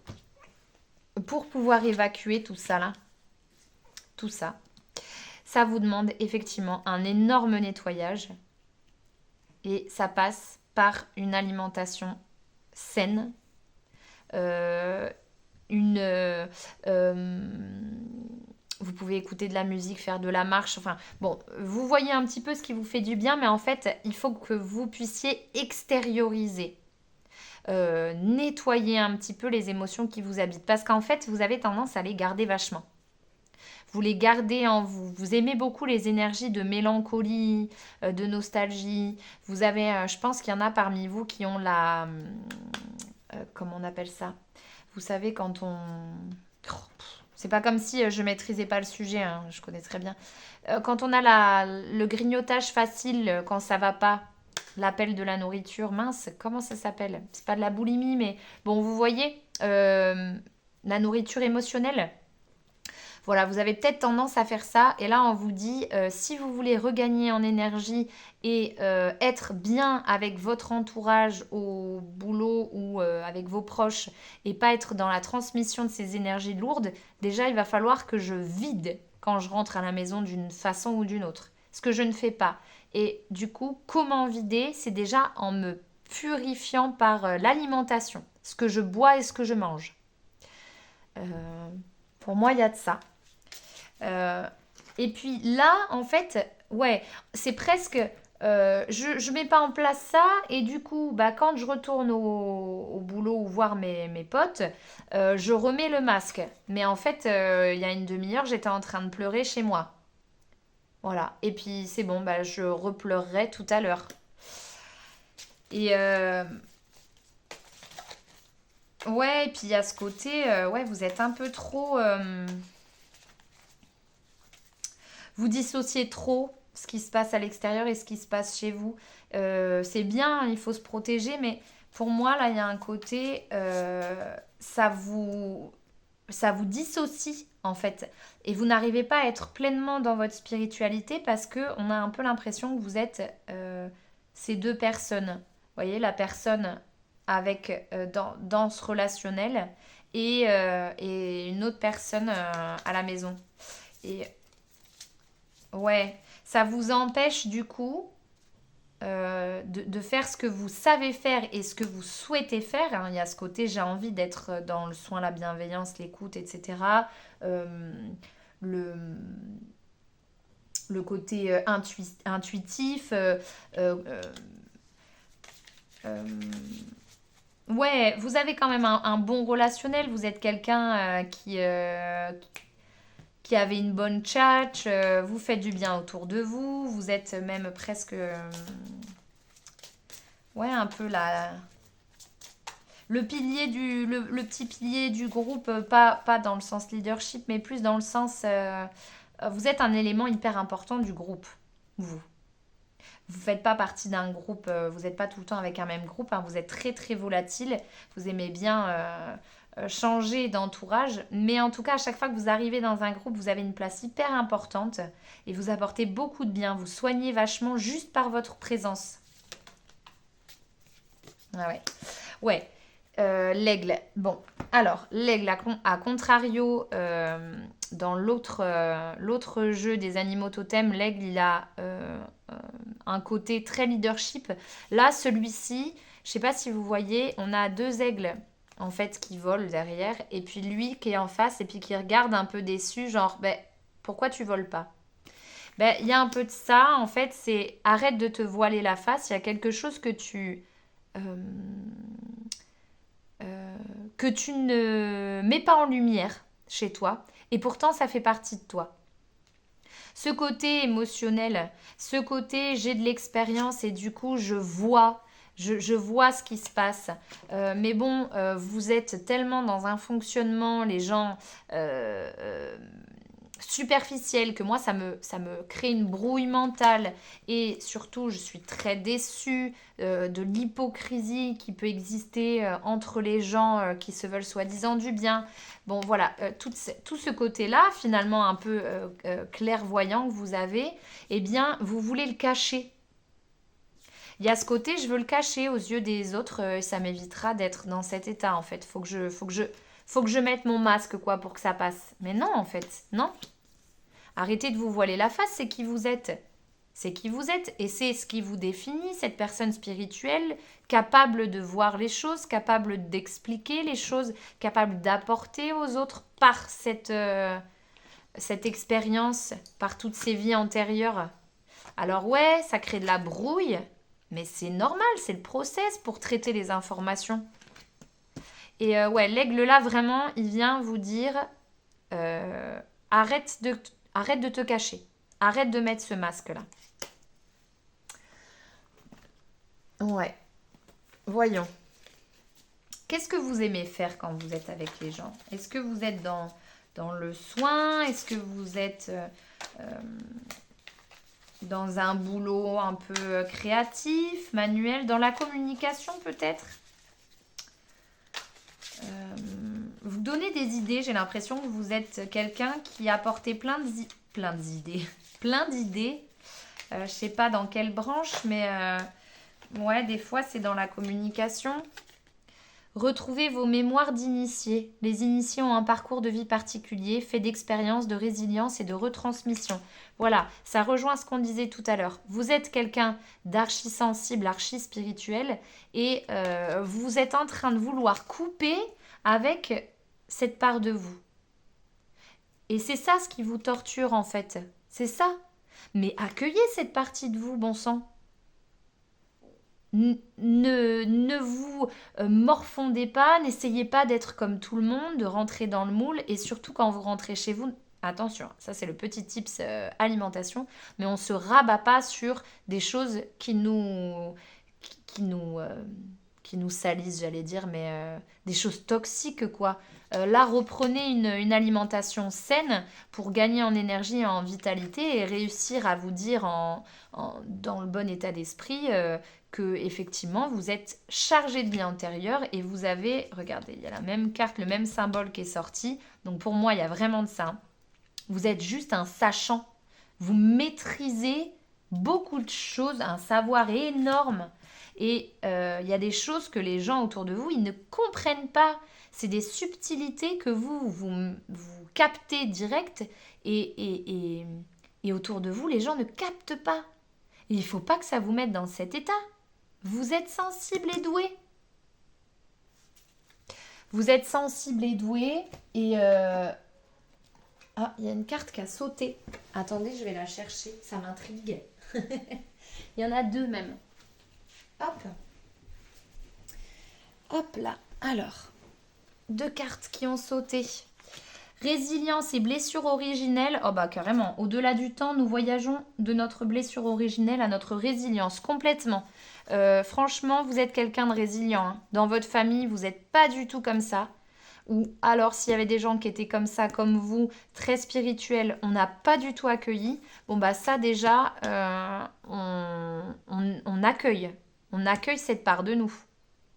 Pour pouvoir évacuer tout ça là, tout ça, ça vous demande effectivement un énorme nettoyage. Et ça passe par une alimentation saine, vous pouvez écouter de la musique, faire de la marche. Enfin, bon, vous voyez un petit peu ce qui vous fait du bien, mais en fait, il faut que vous puissiez extérioriser, nettoyer un petit peu les émotions qui vous habitent. Parce qu'en fait, vous avez tendance à les garder vachement. Vous les gardez en vous. Vous aimez beaucoup les énergies de mélancolie, de nostalgie. Vous avez, je pense qu'il y en a parmi vous qui ont comment on appelle ça? Vous savez, quand on... C'est pas comme si je maîtrisais pas le sujet, hein, je connais très bien. Quand on a le grignotage facile, quand ça va pas, l'appel de la nourriture, mince, comment ça s'appelle? C'est pas de la boulimie, mais bon, vous voyez, la nourriture émotionnelle. Voilà, vous avez peut-être tendance à faire ça. Et là, on vous dit, si vous voulez regagner en énergie et être bien avec votre entourage au boulot ou avec vos proches et pas être dans la transmission de ces énergies lourdes, déjà, il va falloir que je vide quand je rentre à la maison d'une façon ou d'une autre. Ce que je ne fais pas. Et du coup, comment vider? C'est déjà en me purifiant par l'alimentation, ce que je bois et ce que je mange. Pour moi, il y a de ça. Et puis là, en fait, ouais, c'est presque... je mets pas en place ça et du coup, bah, quand je retourne au boulot ou voir mes potes, je remets le masque. Mais en fait, il y a une demi-heure, j'étais en train de pleurer chez moi. Voilà. Et puis c'est bon, bah, je repleurerai tout à l'heure. Et ouais, et puis il y a ce côté, ouais, vous êtes un peu trop... vous dissociez trop ce qui se passe à l'extérieur et ce qui se passe chez vous. C'est bien, il faut se protéger, mais pour moi, là, il y a un côté, ça vous dissocie, en fait. Et vous n'arrivez pas à être pleinement dans votre spiritualité parce qu'on a un peu l'impression que vous êtes ces deux personnes. Vous voyez, la personne avec dans ce relationnel et une autre personne à la maison. Et ouais, ça vous empêche du coup de faire ce que vous savez faire et ce que vous souhaitez faire, hein. Il y a ce côté, j'ai envie d'être dans le soin, la bienveillance, l'écoute, etc. Euh, le, le côté intuitif. Euh, ouais, vous avez quand même un bon relationnel. Vous êtes quelqu'un qui avait une bonne tchatch, vous faites du bien autour de vous, vous êtes même presque... ouais, un peu le pilier le petit pilier du groupe, pas dans le sens leadership, mais plus dans le sens... vous êtes un élément hyper important du groupe, vous. Vous ne faites pas partie d'un groupe, vous n'êtes pas tout le temps avec un même groupe, hein, vous êtes très très volatile, vous aimez bien changer d'entourage, mais en tout cas à chaque fois que vous arrivez dans un groupe, vous avez une place hyper importante et vous apportez beaucoup de bien, vous soignez vachement juste par votre présence. Ah ouais. Ouais. L'aigle. Bon, alors, l'aigle, à contrario, dans l'autre jeu des animaux totems, l'aigle, il a un côté très leadership. Là, celui-ci, je sais pas si vous voyez, on a deux aigles, en fait, qui volent derrière, et puis lui qui est en face, et puis qui regarde un peu déçu, genre, ben, pourquoi tu voles pas? Ben, il y a un peu de ça, en fait, c'est arrête de te voiler la face, il y a quelque chose euh, que tu ne mets pas en lumière chez toi, et pourtant ça fait partie de toi. Ce côté émotionnel, ce côté j'ai de l'expérience et du coup je vois ce qui se passe. Mais bon, vous êtes tellement dans un fonctionnement, les gens superficielle que moi ça me crée une brouille mentale et surtout je suis très déçue de l'hypocrisie qui peut exister entre les gens qui se veulent soi-disant du bien. Bon voilà, tout ce côté-là finalement un peu clairvoyant que vous avez, eh bien vous voulez le cacher. Il y a ce côté je veux le cacher aux yeux des autres, ça m'évitera d'être dans cet état en fait. Faut que je mette mon masque quoi pour que ça passe. Mais non en fait, non. Arrêtez de vous voiler la face, c'est qui vous êtes. C'est qui vous êtes et c'est ce qui vous définit, cette personne spirituelle, capable de voir les choses, capable d'expliquer les choses, capable d'apporter aux autres par cette expérience, par toutes ces vies antérieures. Alors ouais, ça crée de la brouille, mais c'est normal, c'est le process pour traiter les informations. Et ouais, l'aigle là, vraiment, il vient vous dire euh, arrête de, arrête de te cacher. Arrête de mettre ce masque-là. Ouais, voyons. Qu'est-ce que vous aimez faire quand vous êtes avec les gens? Est-ce que vous êtes dans le soin? Est-ce que vous êtes dans un boulot un peu créatif, manuel, dans la communication peut-être? Vous donnez des idées, j'ai l'impression que vous êtes quelqu'un qui a apporté plein d'idées. Plein d'idées. Je sais pas dans quelle branche, mais ouais, des fois c'est dans la communication. Retrouvez vos mémoires d'initiés. Les initiés ont un parcours de vie particulier, fait d'expériences, de résilience et de retransmission. Voilà, ça rejoint ce qu'on disait tout à l'heure. Vous êtes quelqu'un d'archi sensible, archi spirituel, et vous êtes en train de vouloir couper avec cette part de vous. Et c'est ça ce qui vous torture en fait. C'est ça. Mais accueillez cette partie de vous, bon sang. Ne vous morfondez pas, n'essayez pas d'être comme tout le monde, de rentrer dans le moule. Et surtout quand vous rentrez chez vous, attention, ça c'est le petit tips alimentation, mais on ne se rabat pas sur des choses qui nous, qui nous salissent, j'allais dire, mais des choses toxiques, quoi. Là, reprenez une alimentation saine pour gagner en énergie et en vitalité et réussir à vous dire dans le bon état d'esprit que effectivement vous êtes chargé de vie antérieure et vous avez, regardez, il y a la même carte, le même symbole qui est sorti. Donc pour moi, il y a vraiment de ça. Vous êtes juste un sachant. Vous maîtrisez beaucoup de choses, un savoir énorme. Et il y a des choses que les gens autour de vous, ils ne comprennent pas. C'est des subtilités que vous captez direct et autour de vous, les gens ne captent pas. Et il ne faut pas que ça vous mette dans cet état. Vous êtes sensible et doué. Vous êtes sensible et doué et... Ah, il y a une carte qui a sauté. Attendez, je vais la chercher. Ça m'intrigue. Il y en a deux même. Hop. Hop là. Alors, deux cartes qui ont sauté. Résilience et blessure originelle. Oh bah carrément. Au-delà du temps, nous voyageons de notre blessure originelle à notre résilience. Complètement. Franchement, vous êtes quelqu'un de résilient. Hein. Dans votre famille, vous n'êtes pas du tout comme ça. Ou alors s'il y avait des gens qui étaient comme ça, comme vous, très spirituels, on n'a pas du tout accueilli. Bon bah ça déjà, on accueille. On accueille cette part de nous.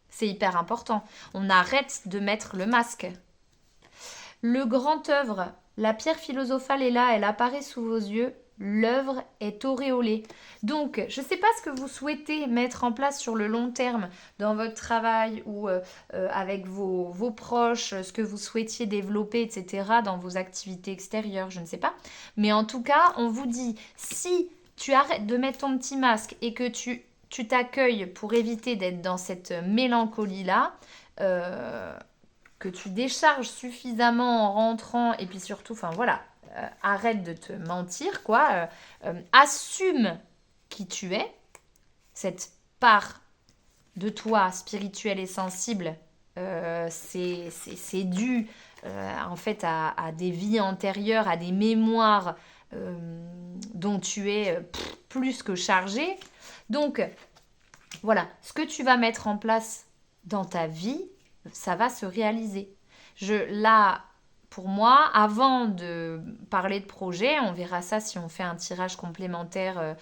C'est hyper important. On arrête de mettre le masque. Le grand œuvre, la pierre philosophale est là, elle apparaît sous vos yeux. l'œuvre est auréolée. Donc, je ne sais pas ce que vous souhaitez mettre en place sur le long terme dans votre travail ou avec vos proches, ce que vous souhaitiez développer, etc., dans vos activités extérieures, je ne sais pas. Mais en tout cas, on vous dit, si tu arrêtes de mettre ton petit masque et que tu t'accueilles pour éviter d'être dans cette mélancolie-là, que tu décharges suffisamment en rentrant et puis surtout, enfin voilà, arrête de te mentir, quoi. Assume qui tu es, cette part de toi spirituelle et sensible, c'est dû en fait à des vies antérieures, à des mémoires dont tu es plus que chargé. Donc voilà, ce que tu vas mettre en place dans ta vie, ça va se réaliser. Là, pour moi, avant de parler de projet, on verra ça si on fait un tirage complémentaire.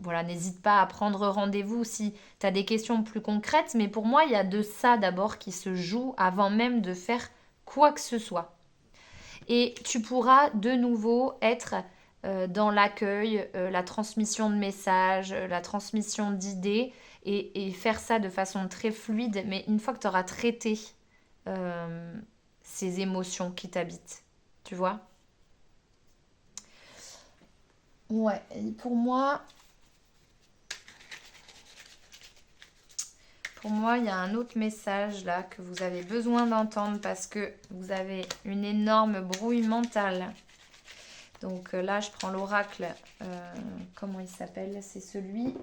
Voilà, n'hésite pas à prendre rendez-vous si tu as des questions plus concrètes. Mais pour moi, il y a de ça d'abord qui se joue avant même de faire quoi que ce soit. Et tu pourras de nouveau être dans l'accueil, la transmission de messages, la transmission d'idées et faire ça de façon très fluide. Mais une fois que tu auras traité ces émotions qui t'habitent, tu vois? Ouais, et pour moi, il y a un autre message là que vous avez besoin d'entendre parce que vous avez une énorme brouille mentale. Donc là, je prends l'oracle, comment il s'appelle? C'est celui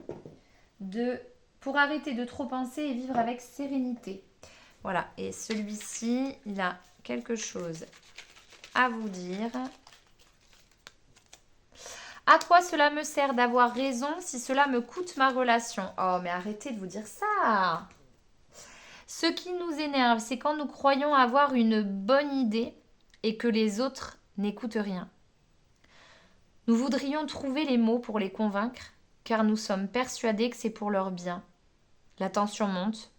de pour arrêter de trop penser et vivre avec sérénité. Voilà, et celui-ci, il a quelque chose à vous dire. À quoi cela me sert d'avoir raison si cela me coûte ma relation? Oh, mais arrêtez de vous dire ça. Ce qui nous énerve, c'est quand nous croyons avoir une bonne idée et que les autres n'écoutent rien. Nous voudrions trouver les mots pour les convaincre, car nous sommes persuadés que c'est pour leur bien. La tension monte.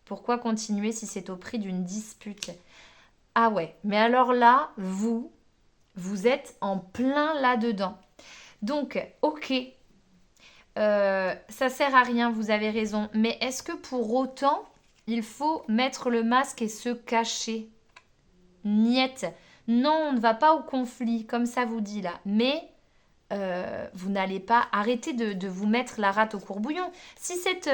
Pourquoi continuer si c'est au prix d'une dispute? Ah ouais, mais alors là, vous êtes en plein là-dedans. Donc, ok, ça sert à rien, vous avez raison. Mais est-ce que pour autant, il faut mettre le masque et se cacher? Niette. Non, on ne va pas au conflit, comme ça vous dit là. Mais vous n'allez pas arrêter de vous mettre la rate au courbouillon. Si cette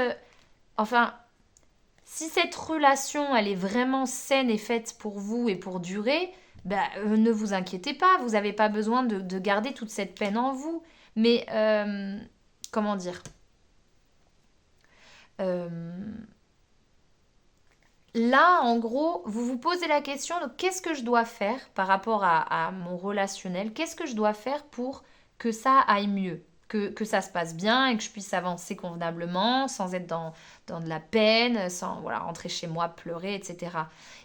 relation, elle est vraiment saine et faite pour vous et pour durer, ne vous inquiétez pas, vous n'avez pas besoin de garder toute cette peine en vous. Mais, comment dire Euh, Là, en gros, vous vous posez la question de qu'est-ce que je dois faire par rapport à mon relationnel? Qu'est-ce que je dois faire pour que ça aille mieux? Que ça se passe bien et que je puisse avancer convenablement sans être dans de la peine, sans voilà, rentrer chez moi, pleurer, etc.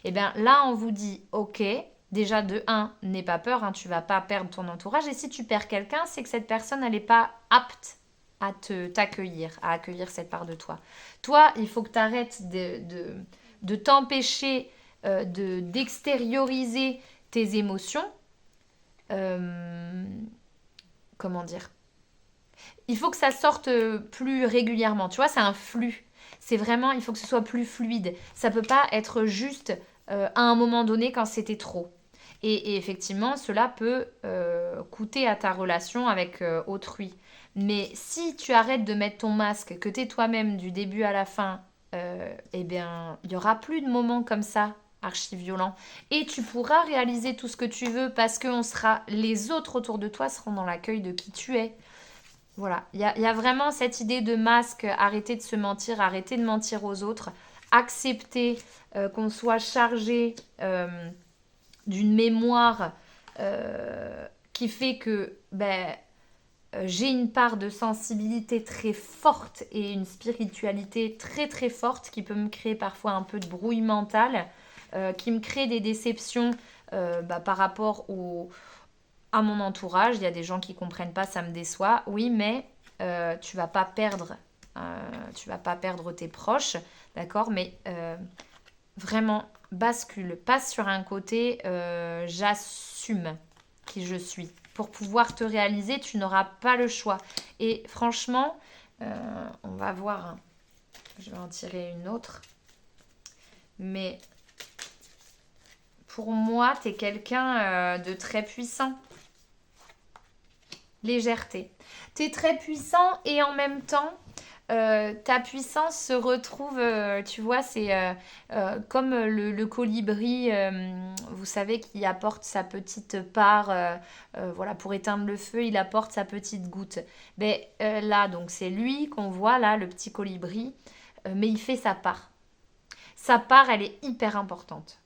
Et bien là, on vous dit, ok, déjà de un, n'aie pas peur, hein, tu vas pas perdre ton entourage. Et si tu perds quelqu'un, c'est que cette personne, elle n'est pas apte à t'accueillir, à accueillir cette part de toi. Toi, il faut que tu arrêtes de t'empêcher d'extérioriser tes émotions. Comment dire? Il faut que ça sorte plus régulièrement. Tu vois, c'est un flux. C'est vraiment, il faut que ce soit plus fluide. Ça peut pas être juste à un moment donné quand c'était trop. Et effectivement, cela peut coûter à ta relation avec autrui. Mais si tu arrêtes de mettre ton masque, que tu es toi-même du début à la fin, eh bien, il y aura plus de moments comme ça, archi violents. Et tu pourras réaliser tout ce que tu veux parce que les autres autour de toi seront dans l'accueil de qui tu es. Voilà, il y a vraiment cette idée de masque, arrêter de se mentir, arrêter de mentir aux autres, accepter qu'on soit chargé d'une mémoire qui fait que j'ai une part de sensibilité très forte et une spiritualité très très forte qui peut me créer parfois un peu de brouille mentale, qui me crée des déceptions par rapport à mon entourage. Il y a des gens qui comprennent pas, ça me déçoit. Oui, mais tu vas pas perdre tes proches, d'accord? Mais vraiment, bascule, passe sur un côté, j'assume qui je suis. pour pouvoir te réaliser, tu n'auras pas le choix. Et franchement, on va voir, hein. Je vais en tirer une autre. Mais pour moi, tu es quelqu'un de très puissant. Légèreté. Tu es très puissant et en même temps, ta puissance se retrouve, tu vois, c'est comme le colibri, vous savez, qui apporte sa petite part, voilà, pour éteindre le feu, il apporte sa petite goutte. Mais là, donc, c'est lui qu'on voit, là, le petit colibri, mais il fait sa part. Sa part, elle est hyper importante.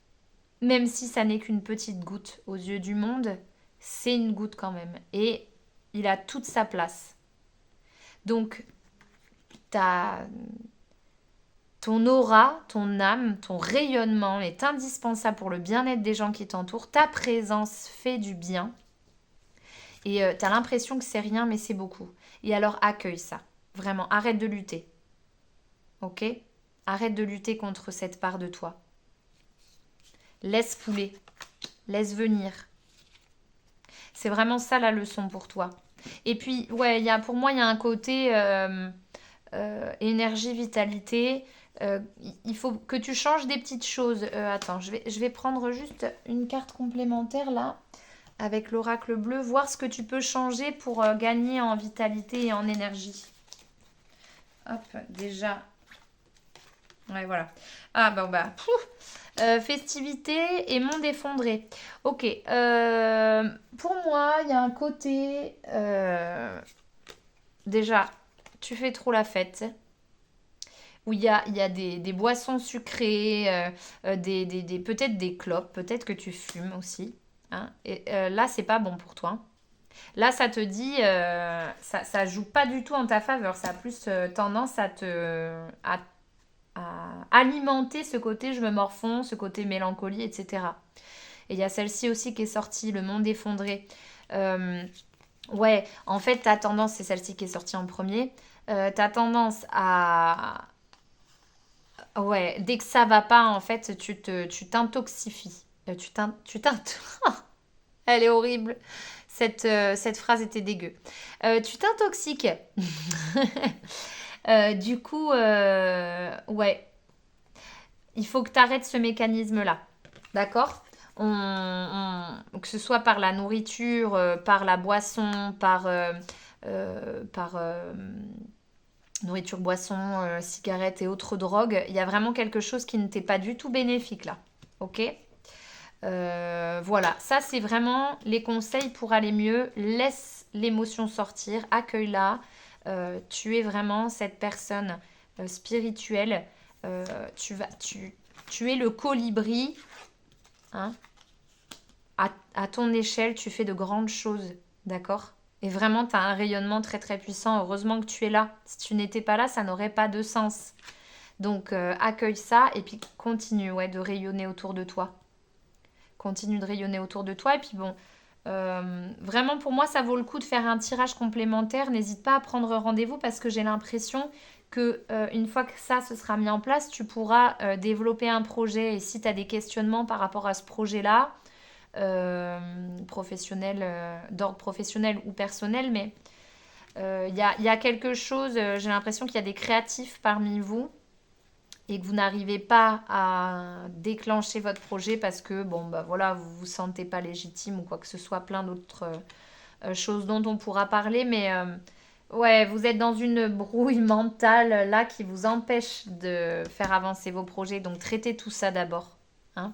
Même si ça n'est qu'une petite goutte aux yeux du monde, c'est une goutte quand même. Et il a toute sa place. Donc, ton aura, ton âme, ton rayonnement est indispensable pour le bien-être des gens qui t'entourent. Ta présence fait du bien. Et tu as l'impression que c'est rien, mais c'est beaucoup. Et alors, accueille ça. Vraiment, arrête de lutter. Ok ? Arrête de lutter contre cette part de toi. Laisse couler. Laisse venir. C'est vraiment ça la leçon pour toi. Et puis, ouais, pour moi, il y a un côté énergie, vitalité. Il faut que tu changes des petites choses. Attends, je vais prendre juste une carte complémentaire là, avec l'oracle bleu, voir ce que tu peux changer pour gagner en vitalité et en énergie. Hop, déjà. Ouais, voilà. Ah, bah. Festivité et monde effondré. Ok. Pour moi, il y a un côté... déjà, tu fais trop la fête. Où il y a des boissons sucrées, peut-être des clopes, peut-être que tu fumes aussi. Hein. Et là, c'est pas bon pour toi. Là, ça te dit... ça joue pas du tout en ta faveur. Ça a plus tendance à alimenter ce côté je me morfonds, ce côté mélancolie, etc. Et il y a celle-ci aussi qui est sortie, le monde effondré. Ouais, en fait, t'as tendance, c'est celle-ci qui est sortie en premier, t'as tendance à... Ouais, dès que ça va pas, en fait, tu t'intoxifies. Elle est horrible. Cette phrase était dégueu. Tu t'intoxiques. Du coup, ouais, il faut que tu arrêtes ce mécanisme-là. D'accord ? Que ce soit par la nourriture, par la boisson, par nourriture, boisson, cigarettes et autres drogues, il y a vraiment quelque chose qui ne t'est pas du tout bénéfique là. Ok ? Voilà, ça c'est vraiment les conseils pour aller mieux. Laisse l'émotion sortir, accueille-la. Tu es vraiment cette personne spirituelle. Tu es le colibri. Hein, à ton échelle, tu fais de grandes choses. D'accord ? Et vraiment, tu as un rayonnement très très puissant. Heureusement que tu es là. Si tu n'étais pas là, ça n'aurait pas de sens. Donc, accueille ça et puis continue de rayonner autour de toi. Continue de rayonner autour de toi. Et puis bon, vraiment pour moi, ça vaut le coup de faire un tirage complémentaire. N'hésite pas à prendre rendez-vous parce que j'ai l'impression que une fois que ça se sera mis en place, tu pourras développer un projet. Et si tu as des questionnements par rapport à ce projet-là, professionnel, d'ordre professionnel ou personnel, mais il y a quelque chose, j'ai l'impression qu'il y a des créatifs parmi vous et que vous n'arrivez pas à déclencher votre projet parce que voilà, vous vous sentez pas légitime ou quoi que ce soit, plein d'autres choses dont on pourra parler, mais ouais, vous êtes dans une brouille mentale là qui vous empêche de faire avancer vos projets, donc traitez tout ça d'abord, hein.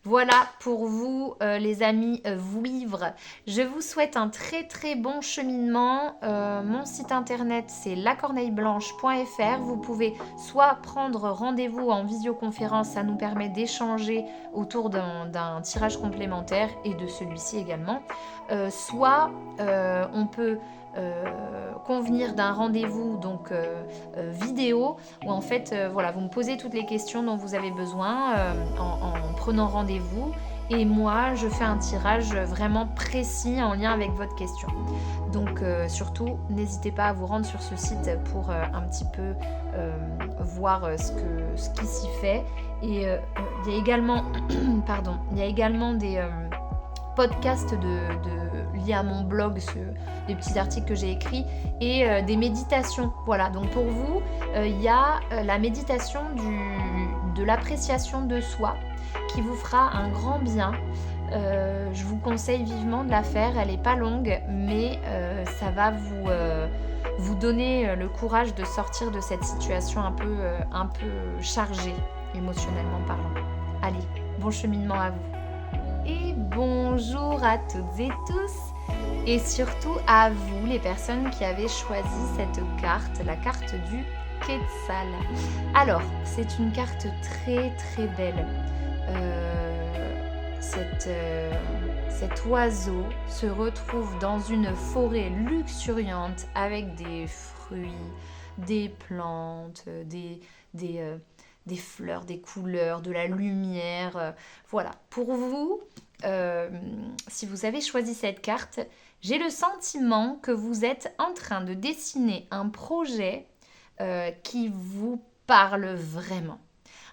Voilà pour vous les amis vouivres. Je vous souhaite un très très bon cheminement. Mon site internet c'est lacorneilleblanche.fr. Vous pouvez soit prendre rendez-vous en visioconférence, ça nous permet d'échanger autour d'un tirage complémentaire et de celui-ci également. Soit on peut convenir d'un rendez-vous donc vidéo où en fait voilà, vous me posez toutes les questions dont vous avez besoin en prenant rendez-vous et moi je fais un tirage vraiment précis en lien avec votre question. Donc surtout n'hésitez pas à vous rendre sur ce site pour un petit peu voir ce qui s'y fait et il y a également il y a également podcasts liés à mon blog, des petits articles que j'ai écrits, et des méditations. Voilà, donc pour vous, il y a la méditation de l'appréciation de soi qui vous fera un grand bien. Je vous conseille vivement de la faire, elle n'est pas longue, mais ça va vous donner le courage de sortir de cette situation un peu chargée, émotionnellement parlant. Allez, bon cheminement à vous. Et bonjour à toutes et tous, et surtout à vous, les personnes qui avez choisi cette carte, la carte du Quetzal. Alors, c'est une carte très très belle. Cet oiseau se retrouve dans une forêt luxuriante avec des fruits, des plantes, des fleurs, des couleurs, de la lumière. Voilà, pour vous, si vous avez choisi cette carte, j'ai le sentiment que vous êtes en train de dessiner un projet qui vous parle vraiment.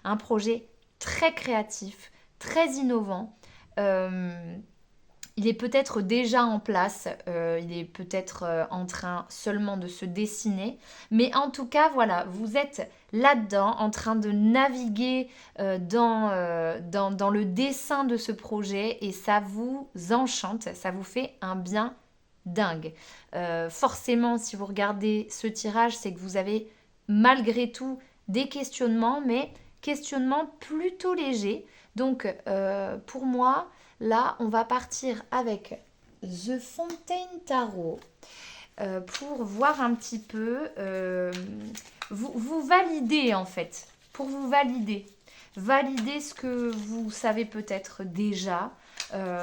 Un projet très créatif, très innovant. Il est peut-être déjà en place, il est peut-être en train seulement de se dessiner, mais en tout cas, voilà, vous êtes là-dedans en train de naviguer dans le dessin de ce projet et ça vous enchante, ça vous fait un bien dingue. Forcément, si vous regardez ce tirage, c'est que vous avez malgré tout des questionnements, mais questionnements plutôt légers. Donc, pour moi, là, on va partir avec The Fontaine Tarot pour voir un petit peu, vous valider en fait, pour vous valider. Valider ce que vous savez peut-être déjà,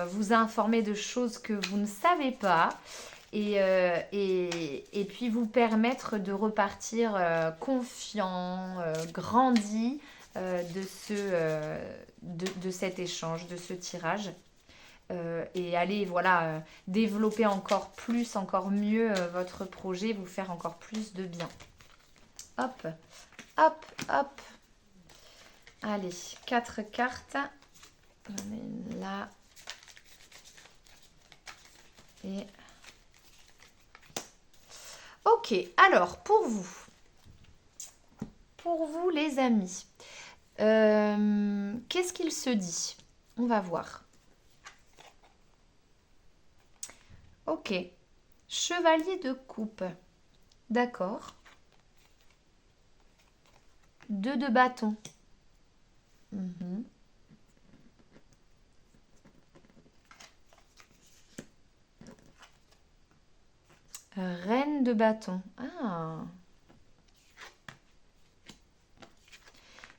vous informer de choses que vous ne savez pas et puis vous permettre de repartir confiant, grandi de cet échange, de ce tirage. Et aller développer encore plus, encore mieux votre projet, vous faire encore plus de bien. Hop, hop, hop. Allez, 4 cartes. On est là. Et... Ok, alors pour vous les amis, qu'est-ce qu'il se dit? On va voir. Ok, chevalier de coupe, d'accord. 2 de bâton. Reine de bâton. Ah.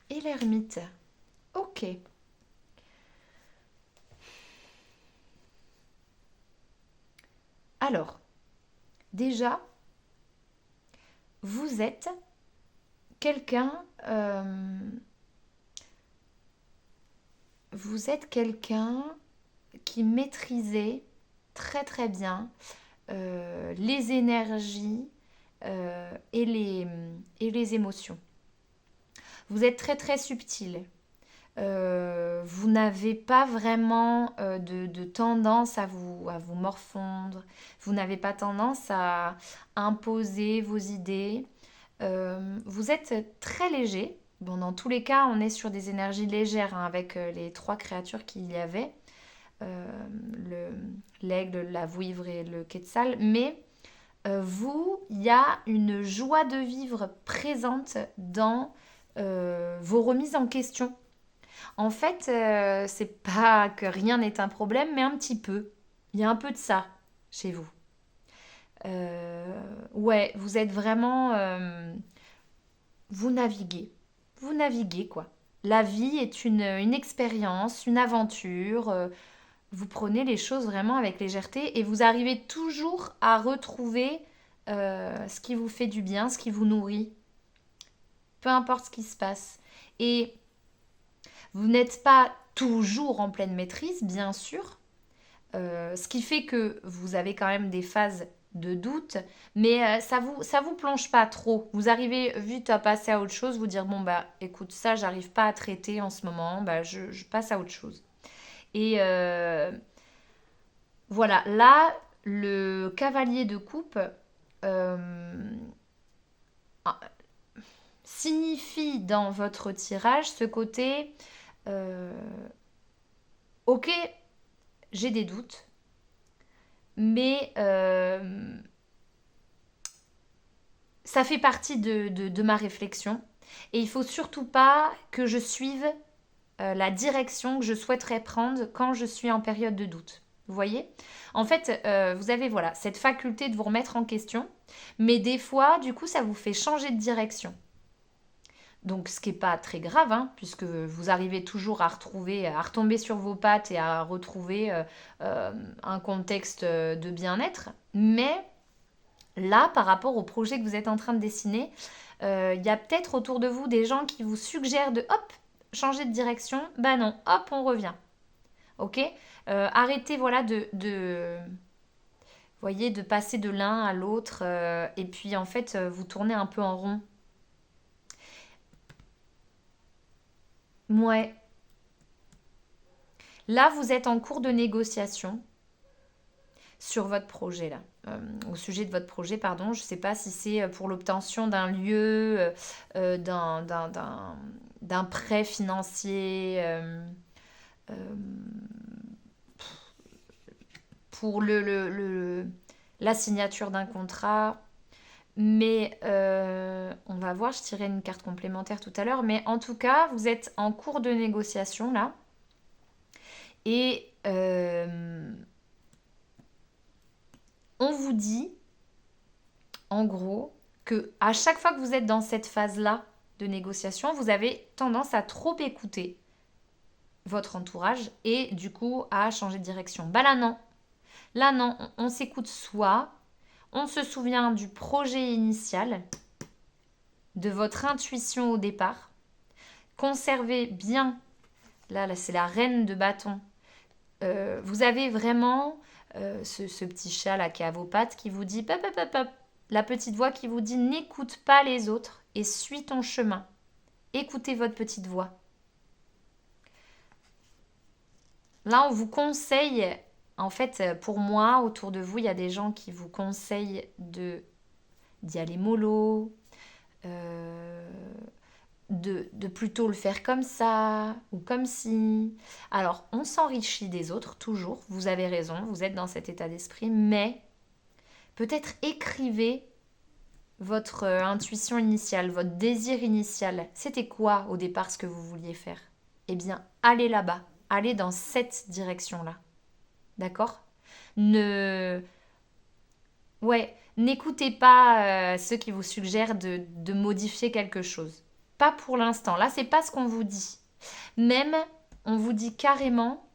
Et l'ermite. Ok. Alors, déjà, vous êtes quelqu'un qui maîtrisait très très bien les énergies et les émotions. Vous êtes très très subtil. Vous n'avez pas vraiment de tendance à vous morfondre. Vous n'avez pas tendance à imposer vos idées. Vous êtes très léger. Bon, dans tous les cas, on est sur des énergies légères avec les 3 créatures qu'il y avait. L'aigle, la vouivre et le quetzal. Mais il y a une joie de vivre présente dans vos remises en question. En fait, c'est pas que rien n'est un problème, mais un petit peu. Il y a un peu de ça chez vous. Ouais, vous êtes vraiment... vous naviguez. Vous naviguez, quoi. La vie est une expérience, une aventure. Vous prenez les choses vraiment avec légèreté et vous arrivez toujours à retrouver ce qui vous fait du bien, ce qui vous nourrit. Peu importe ce qui se passe. Et vous n'êtes pas toujours en pleine maîtrise, bien sûr. Ce qui fait que vous avez quand même des phases de doute, mais ça vous plonge pas trop. Vous arrivez vite à passer à autre chose, vous dire bon bah écoute ça j'arrive pas à traiter en ce moment, bah je passe à autre chose. Et voilà, là, le cavalier de coupe euh, signifie dans votre tirage ce côté, euh, ok, j'ai des doutes, mais ça fait partie de ma réflexion. Et il faut surtout pas que je suive la direction que je souhaiterais prendre quand je suis en période de doute. Vous voyez? En fait, vous avez voilà, cette faculté de vous remettre en question, mais des fois, du coup, ça vous fait changer de direction. Donc, ce qui n'est pas très grave, hein, puisque vous arrivez toujours à retrouver, à retomber sur vos pattes et à retrouver un contexte de bien-être. Mais là, par rapport au projet que vous êtes en train de dessiner, il y a peut-être autour de vous des gens qui vous suggèrent de hop, changer de direction. Bah non, hop, on revient. Ok. Arrêtez, voilà, voyez, de passer de l'un à l'autre et puis en fait, vous tournez un peu en rond. Ouais. Là, vous êtes en cours de négociation sur votre projet là. Au sujet de votre projet, pardon. Je ne sais pas si c'est pour l'obtention d'un lieu, d'un prêt financier, euh, pour la signature d'un contrat. Mais on va voir, je tirerai une carte complémentaire tout à l'heure. Mais en tout cas, vous êtes en cours de négociation là. Et on vous dit, en gros, que à chaque fois que vous êtes dans cette phase-là de négociation, vous avez tendance à trop écouter votre entourage et du coup à changer de direction. Bah là non, on s'écoute soi, on se souvient du projet initial, de votre intuition au départ, conservez bien, là c'est la reine de bâton, vous avez vraiment ce petit chat là qui est à vos pattes qui vous dit, pop, pop, pop, pop, la petite voix qui vous dit n'écoute pas les autres et suis ton chemin. Écoutez votre petite voix. Là, on vous conseille, en fait, pour moi, autour de vous, il y a des gens qui vous conseillent d'y aller mollo, euh, de plutôt le faire comme ça ou comme si. Alors, on s'enrichit des autres, toujours, vous avez raison, vous êtes dans cet état d'esprit, mais peut-être écrivez votre intuition initiale, votre désir initial. C'était quoi au départ ce que vous vouliez faire? Eh bien, allez là-bas, allez dans cette direction-là. D'accord? Ne... Ouais, n'écoutez pas ceux qui vous suggèrent de modifier quelque chose. Pas pour l'instant. Là, c'est pas ce qu'on vous dit. Même, on vous dit carrément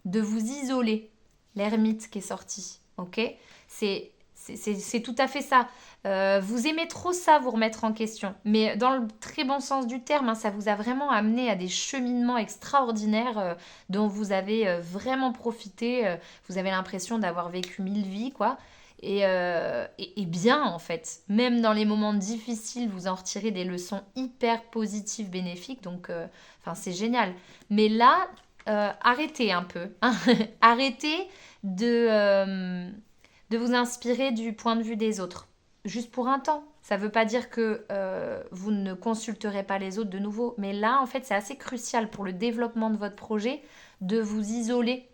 de vous isoler. L'ermite qui est sorti. Ok? C'est tout à fait ça. Vous aimez trop ça, vous remettre en question. Mais dans le très bon sens du terme, hein, ça vous a vraiment amené à des cheminements extraordinaires dont vous avez vraiment profité. Vous avez l'impression d'avoir vécu 1000 vies, quoi. Et bien, en fait. Même dans les moments difficiles, vous en retirez des leçons hyper positives, bénéfiques. Donc, enfin, c'est génial. Mais là, arrêtez un peu. Hein. Arrêtez de vous inspirer du point de vue des autres. Juste pour un temps. Ça ne veut pas dire que vous ne consulterez pas les autres de nouveau. Mais là, en fait, c'est assez crucial pour le développement de votre projet de vous isoler.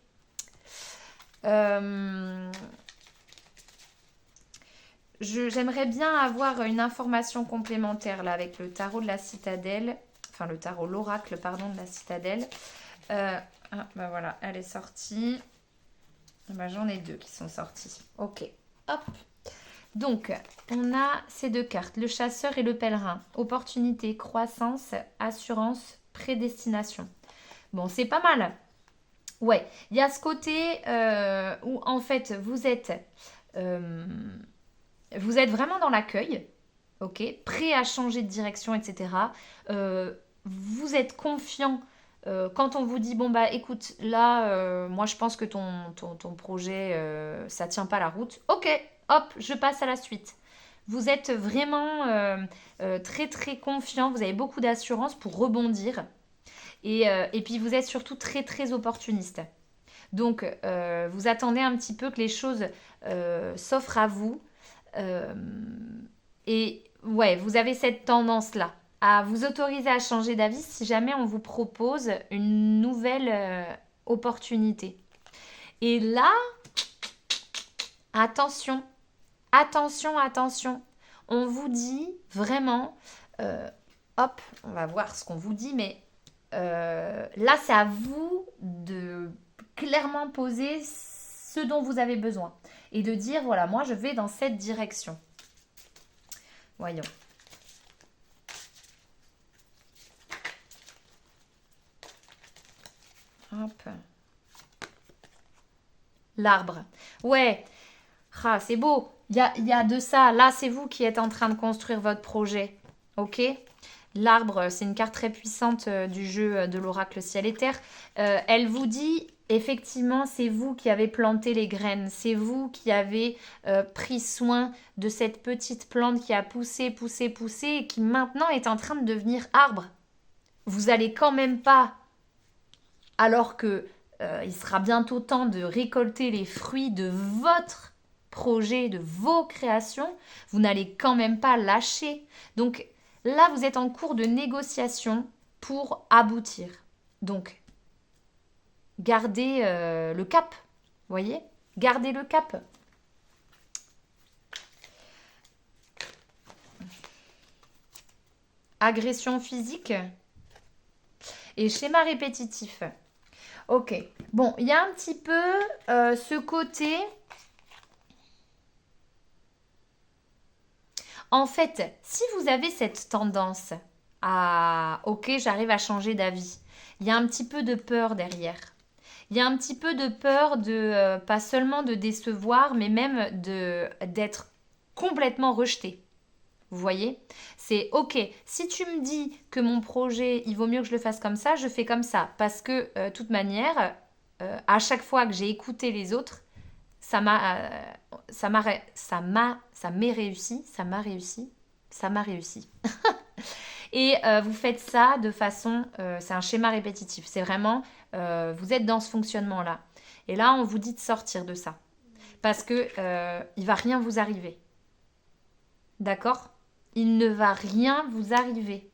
J'aimerais bien avoir une information complémentaire là avec le tarot de la citadelle. Enfin, le tarot, l'oracle, pardon, de la citadelle. Bah voilà, elle est sortie. Bah, j'en ai deux qui sont sortis. Ok, hop. Donc, on a ces deux cartes, le chasseur et le pèlerin. Opportunité, croissance, assurance, prédestination. Bon, c'est pas mal. Ouais, il y a ce côté où en fait vous êtes vraiment dans l'accueil, ok, prêt à changer de direction, etc. Vous êtes confiant quand on vous dit bon bah écoute là moi je pense que ton projet ça tient pas la route. Ok, hop, je passe à la suite. Vous êtes vraiment très très confiant, vous avez beaucoup d'assurance pour rebondir et puis vous êtes surtout très très opportuniste. Donc, vous attendez un petit peu que les choses s'offrent à vous. Euh, et ouais, vous avez cette tendance-là à vous autoriser à changer d'avis si jamais on vous propose une nouvelle opportunité. Et là, attention, attention, attention. On vous dit vraiment, euh, hop, on va voir ce qu'on vous dit, mais là, c'est à vous de clairement poser ce dont vous avez besoin et de dire, voilà, moi, je vais dans cette direction. Voyons. Hop. L'arbre. Ouais, ah, c'est beau. Il y a de ça. Là, c'est vous qui êtes en train de construire votre projet. Ok. L'arbre, c'est une carte très puissante du jeu de l'oracle ciel et terre. Elle vous dit, effectivement, c'est vous qui avez planté les graines. C'est vous qui avez pris soin de cette petite plante qui a poussé, poussé, poussé et qui maintenant est en train de devenir arbre. Vous allez quand même pas, alors que il sera bientôt temps de récolter les fruits de votre projet, de vos créations, vous n'allez quand même pas lâcher. Donc là, vous êtes en cours de négociation pour aboutir. Donc, gardez le cap, voyez. Gardez le cap. Agression physique et schéma répétitif. Ok, bon, il y a un petit peu ce côté. En fait, si vous avez cette tendance à ok, j'arrive à changer d'avis, il y a un petit peu de peur derrière. Il y a un petit peu de peur de pas seulement de décevoir, mais même de d'être complètement rejeté. Vous voyez? C'est ok, si tu me dis que mon projet, il vaut mieux que je le fasse comme ça, je fais comme ça. Parce que, de toute manière, à chaque fois que j'ai écouté les autres, ça m'a, ça m'est réussi, ça m'a réussi, ça m'a réussi. Et vous faites ça de façon, c'est un schéma répétitif. C'est vraiment, vous êtes dans ce fonctionnement-là. Et là, on vous dit de sortir de ça. Parce que il va rien vous arriver. D'accord? Il ne va rien vous arriver.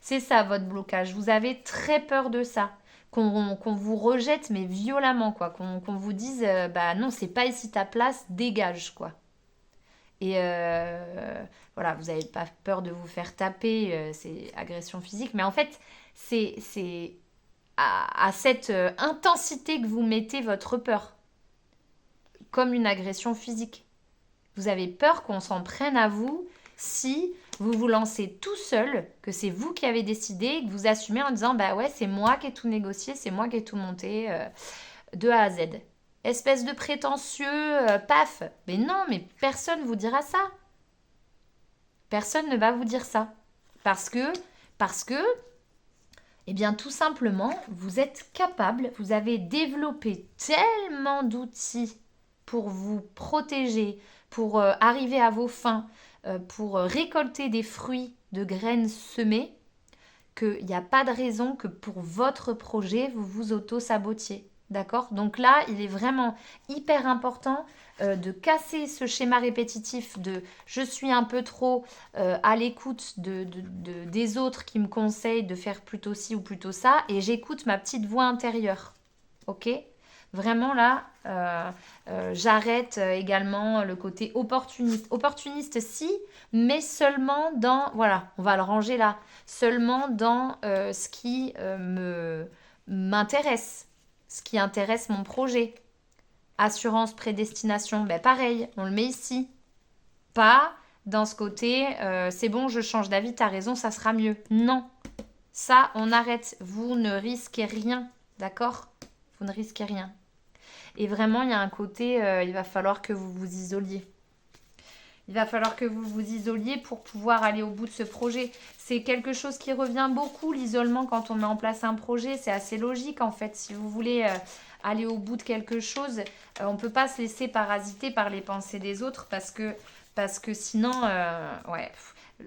C'est ça votre blocage. Vous avez très peur de ça. Qu'on vous rejette, mais violemment, quoi. Qu'on vous dise, bah non, c'est pas ici ta place, dégage, quoi. Et voilà, vous n'avez pas peur de vous faire taper, c'est agression physique. Mais en fait, c'est à cette intensité que vous mettez votre peur, comme une agression physique. Vous avez peur qu'on s'en prenne à vous si vous vous lancez tout seul, que c'est vous qui avez décidé et que vous assumez en disant bah ouais, c'est moi qui ai tout négocié, c'est moi qui ai tout monté de A à Z. Espèce de prétentieux, paf. Mais non, mais personne vous dira ça. Personne ne va vous dire ça. Parce que, eh bien, tout simplement, vous êtes capable, vous avez développé tellement d'outils pour vous protéger, pour arriver à vos fins, pour récolter des fruits de graines semées, qu'il n'y a pas de raison que pour votre projet, vous vous auto-sabotiez. D'accord? Donc là, il est vraiment hyper important de casser ce schéma répétitif de je suis un peu trop à l'écoute des autres qui me conseillent de faire plutôt ci ou plutôt ça et j'écoute ma petite voix intérieure. Ok? Vraiment là, j'arrête également le côté opportuniste. Opportuniste si, mais seulement dans, voilà, on va le ranger là, seulement dans ce qui m'intéresse, ce qui intéresse mon projet. Assurance, prédestination, ben pareil, on le met ici. Pas dans ce côté, c'est bon, je change d'avis, t'as raison, ça sera mieux. Non, ça, on arrête. Vous ne risquez rien, d'accord? Vous ne risquez rien. Et vraiment, il y a un côté, il va falloir que vous vous isoliez. Il va falloir que vous vous isoliez pour pouvoir aller au bout de ce projet. C'est quelque chose qui revient beaucoup, l'isolement, quand on met en place un projet. C'est assez logique, en fait. Si vous voulez aller au bout de quelque chose, on ne peut pas se laisser parasiter par les pensées des autres parce que sinon, ouais,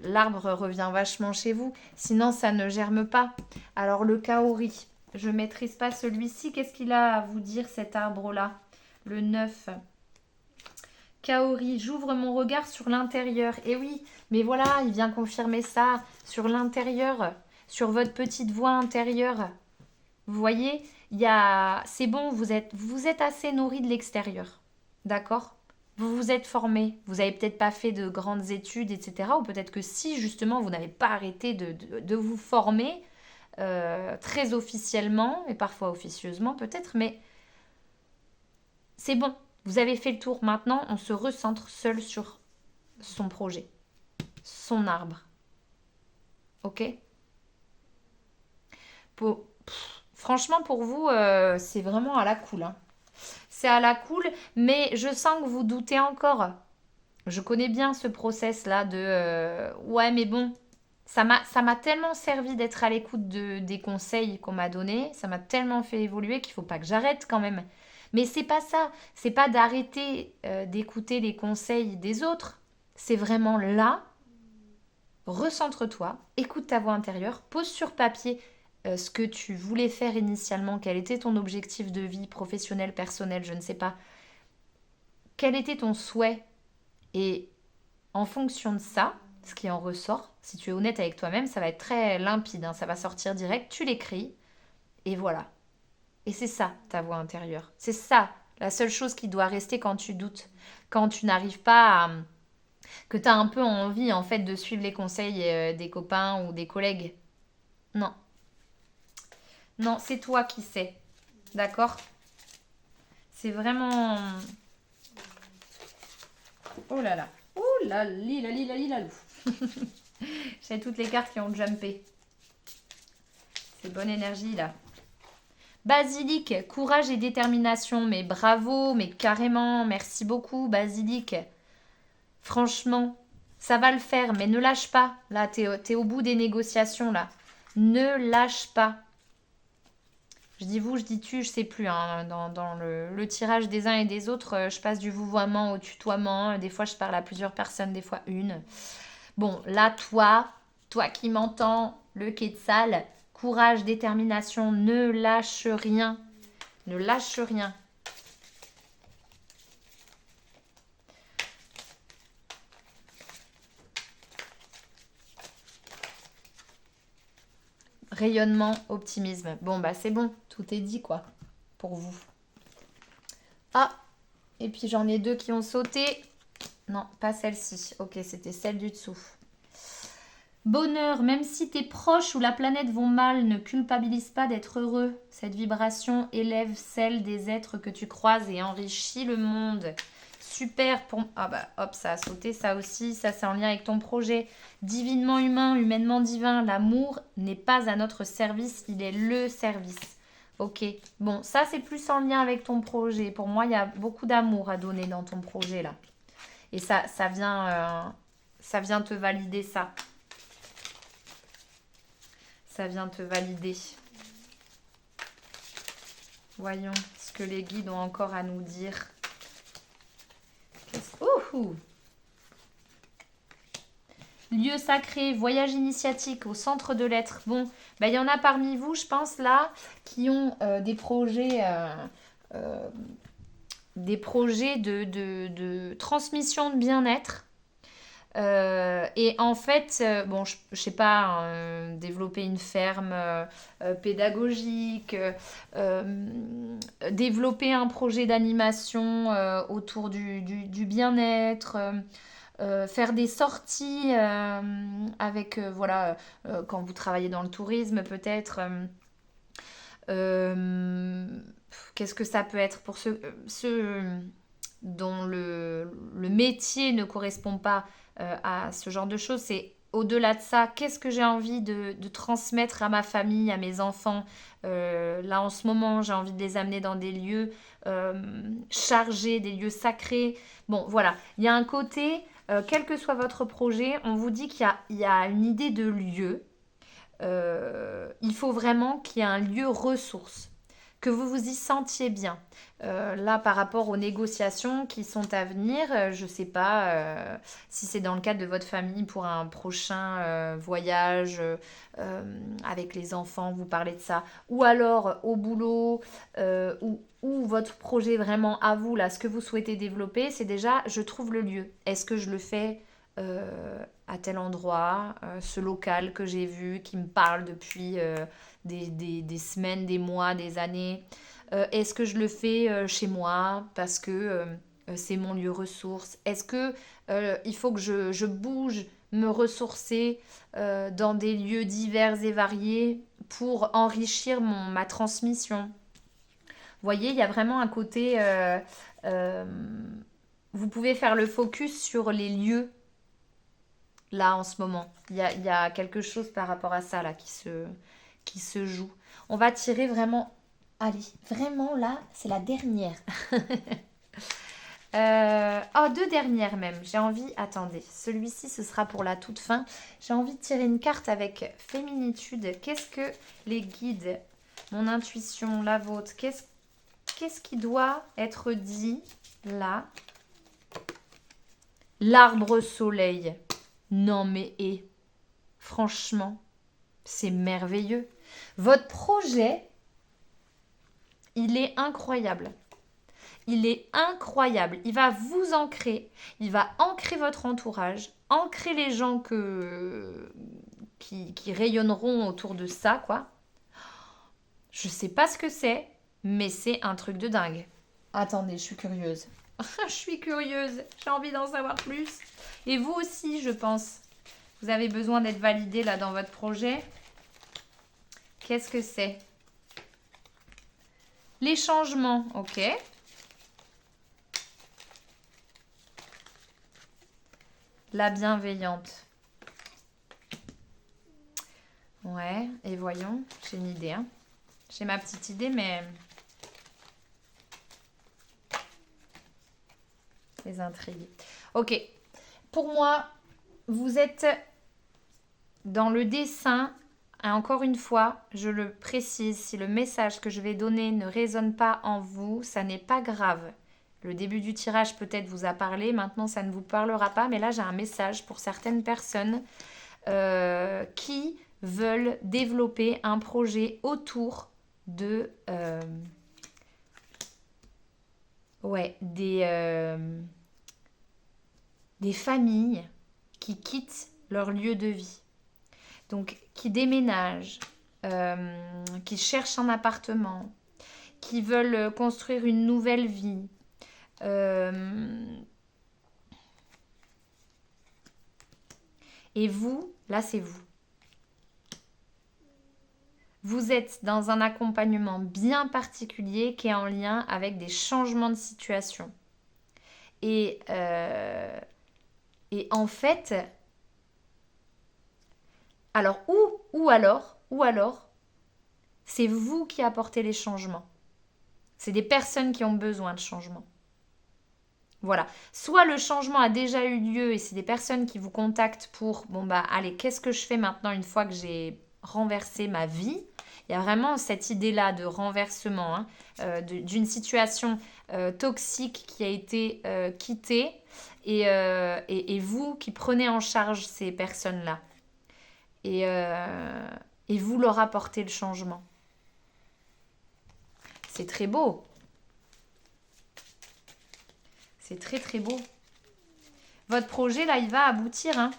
l'arbre revient vachement chez vous. Sinon, ça ne germe pas. Alors, le kaori. Je ne maîtrise pas celui-ci. Qu'est-ce qu'il a à vous dire, cet arbre-là? Le 9. Kaori, j'ouvre mon regard sur l'intérieur. Et oui, mais voilà, il vient confirmer ça. Sur l'intérieur, sur votre petite voix intérieure. Vous voyez, c'est bon, vous êtes assez nourri de l'extérieur. D'accord? Vous vous êtes formé. Vous n'avez peut-être pas fait de grandes études, etc. Ou peut-être que si, justement, vous n'avez pas arrêté de vous former très officiellement, et parfois officieusement peut-être, mais c'est bon. Vous avez fait le tour. Maintenant, on se recentre seul sur son projet, son arbre. Ok? Franchement, pour vous, c'est vraiment à la cool. Hein. C'est à la cool, mais je sens que vous doutez encore. Je connais bien ce process-là de ouais, mais bon, ça m'a tellement servi d'être à l'écoute des conseils qu'on m'a donnés, ça m'a tellement fait évoluer qu'il faut pas que j'arrête quand même. Mais c'est pas ça, c'est pas d'arrêter d'écouter les conseils des autres. C'est vraiment là, recentre-toi, écoute ta voix intérieure, pose sur papier ce que tu voulais faire initialement, quel était ton objectif de vie professionnel, personnel, je ne sais pas. Quel était ton souhait? Et en fonction de ça, ce qui en ressort, si tu es honnête avec toi-même, ça va être très limpide, hein, ça va sortir direct, tu l'écris, et voilà. Et c'est ça, ta voix intérieure. C'est ça, la seule chose qui doit rester quand tu doutes, quand tu n'arrives pas à... que tu as un peu envie, en fait, de suivre les conseils des copains ou des collègues. Non. Non, c'est toi qui sais. D'accord? C'est vraiment... Oh là là. Oh là li la li la li la lou. J'ai toutes les cartes qui ont jumpé. C'est bonne énergie là. Basilic, courage et détermination. Mais bravo, mais carrément. Merci beaucoup, Basilic. Franchement, ça va le faire, mais ne lâche pas. Là, t'es au bout des négociations là. Ne lâche pas. Je dis vous, je dis tu, je sais plus. Hein. Dans le tirage des uns et des autres, je passe du vouvoiement au tutoiement. Des fois, je parle à plusieurs personnes, des fois une. Bon, là, toi qui m'entends, le Quetzal, courage, détermination, ne lâche rien. Ne lâche rien. Rayonnement, optimisme. Bon, bah c'est bon, tout est dit quoi, pour vous. Ah, et puis j'en ai deux qui ont sauté. Non, pas celle-ci. Ok, c'était celle du dessous. Bonheur, même si tes proches ou la planète vont mal, ne culpabilise pas d'être heureux. Cette vibration élève celle des êtres que tu croises et enrichit le monde. Super pour... Ah bah hop, ça a sauté, ça aussi, ça c'est en lien avec ton projet. Divinement humain, humainement divin, l'amour n'est pas à notre service, il est le service. Ok, bon, ça c'est plus en lien avec ton projet. Pour moi, il y a beaucoup d'amour à donner dans ton projet là. Et ça vient te valider ça. Ça vient te valider. Voyons ce que les guides ont encore à nous dire. Ouh! Lieu sacré, voyage initiatique au centre de l'être. Bon, ben, y en a parmi vous, je pense, là, qui ont des projets de transmission de bien-être. Et en fait, bon, je sais pas, développer une ferme pédagogique, développer un projet d'animation autour du bien-être, faire des sorties avec, voilà, quand vous travaillez dans le tourisme peut-être. Qu'est-ce que ça peut être pour ceux dont le métier ne correspond pas à ce genre de choses? C'est au-delà de ça, qu'est-ce que j'ai envie de transmettre à ma famille, à mes enfants? Là, en ce moment, j'ai envie de les amener dans des lieux chargés, des lieux sacrés. Bon, voilà. Il y a un côté, quel que soit votre projet, on vous dit qu'il y a une idée de lieu. Il faut vraiment qu'il y ait un lieu ressource. que vous vous y sentiez bien. Là, par rapport aux négociations qui sont à venir, je ne sais pas si c'est dans le cadre de votre famille pour un prochain voyage avec les enfants, vous parlez de ça, ou alors au boulot, ou votre projet vraiment à vous, là, ce que vous souhaitez développer, c'est déjà, je trouve le lieu. Est-ce que je le fais à tel endroit, ce local que j'ai vu, qui me parle depuis des semaines, des mois, des années. Est-ce que je le fais chez moi parce que c'est mon lieu ressource? Est-ce que il faut que je bouge, me ressourcer dans des lieux divers et variés pour enrichir ma transmission? Vous voyez, il y a vraiment un côté... euh, vous pouvez faire le focus sur les lieux là en ce moment. Il y a quelque chose par rapport à ça là qui se joue. On va tirer vraiment... Allez, vraiment là, c'est la dernière. Oh, deux dernières même. J'ai envie... Attendez, celui-ci, ce sera pour la toute fin. J'ai envie de tirer une carte avec féminitude. Qu'est-ce que les guides, mon intuition, la vôtre, qu'est-ce qui doit être dit là? L'arbre soleil. Non mais franchement, c'est merveilleux. Votre projet, il est incroyable. Il est incroyable. Il va vous ancrer. Il va ancrer votre entourage, ancrer les gens qui rayonneront autour de ça, quoi. Je sais pas ce que c'est, mais c'est un truc de dingue. Attendez, je suis curieuse. Je suis curieuse. J'ai envie d'en savoir plus. Et vous aussi, je pense. Vous avez besoin d'être validé là dans votre projet. Qu'est-ce que c'est? Les changements, ok. La bienveillante. Ouais, et voyons, j'ai une idée. Hein. J'ai ma petite idée, mais... Les intrigues. Ok. Pour moi, vous êtes dans le dessin. Et encore une fois, je le précise, si le message que je vais donner ne résonne pas en vous, ça n'est pas grave. Le début du tirage peut-être vous a parlé, maintenant ça ne vous parlera pas, mais là j'ai un message pour certaines personnes qui veulent développer un projet autour de des familles qui quittent leur lieu de vie. Donc qui déménagent, qui cherchent un appartement, qui veulent construire une nouvelle vie. Et vous, là c'est vous. Vous êtes dans un accompagnement bien particulier qui est en lien avec des changements de situation. Et en fait, alors ou alors, c'est vous qui apportez les changements. C'est des personnes qui ont besoin de changement. Voilà. Soit le changement a déjà eu lieu et c'est des personnes qui vous contactent pour, bon bah allez, qu'est-ce que je fais maintenant une fois que j'ai renversé ma vie? Il y a vraiment cette idée-là de renversement, hein, d'une situation toxique qui a été quittée et vous qui prenez en charge ces personnes-là. Et vous leur apportez le changement. C'est très beau. C'est très très beau. Votre projet, là, il va aboutir. Hein.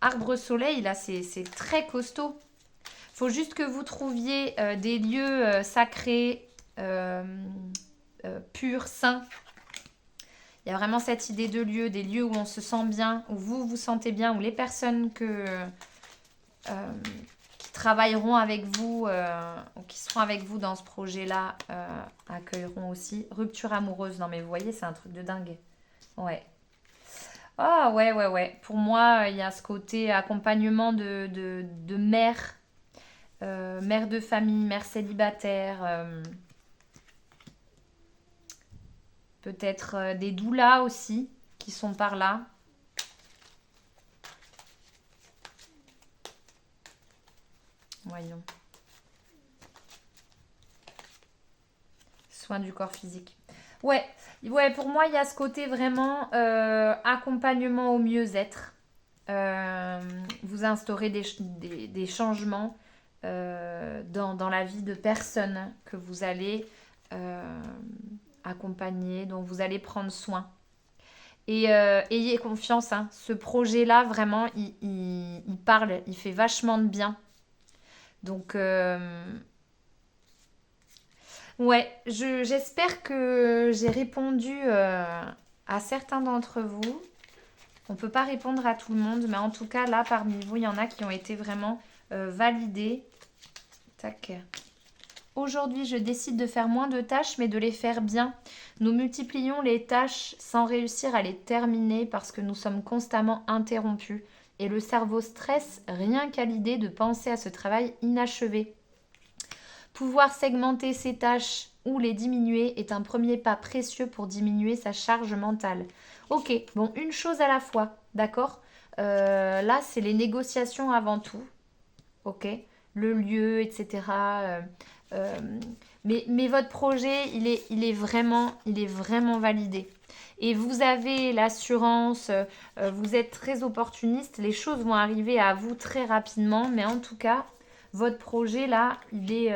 Arbre soleil, là, c'est très costaud. Il faut juste que vous trouviez des lieux sacrés, purs, sains. Il y a vraiment cette idée de lieu, des lieux où on se sent bien, où vous vous sentez bien, où les personnes qui travailleront avec vous ou qui seront avec vous dans ce projet-là accueilleront aussi. Rupture amoureuse, non mais vous voyez, c'est un truc de dingue. Ouais. Ah ouais. Pour moi, il y a ce côté accompagnement de mère, mère de famille, mère célibataire, peut-être des doulas aussi qui sont par là. Voyons. soin du corps physique. Ouais, ouais, pour moi, il y a ce côté vraiment accompagnement au mieux-être. Euh, Vous instaurez des changements dans la vie de personnes que vous allez euh, accompagner, dont vous allez prendre soin. Et ayez confiance, hein, ce projet-là, vraiment, il parle, il fait vachement de bien. Donc, ouais, j'espère que j'ai répondu à certains d'entre vous. On ne peut pas répondre à tout le monde, mais en tout cas, là, parmi vous, il y en a qui ont été vraiment validés. Tac. Aujourd'hui, je décide de faire moins de tâches, mais de les faire bien. Nous multiplions les tâches sans réussir à les terminer parce que nous sommes constamment interrompus. Et le cerveau stresse rien qu'à l'idée de penser à ce travail inachevé. Pouvoir segmenter ses tâches ou les diminuer est un premier pas précieux pour diminuer sa charge mentale. Ok, bon, une chose à la fois, d'accord. Là, c'est les négociations avant tout, ok. Le lieu, etc. Euh, mais votre projet, il est vraiment validé. Et vous avez l'assurance, vous êtes très opportuniste, les choses vont arriver à vous très rapidement, mais en tout cas, votre projet là, il est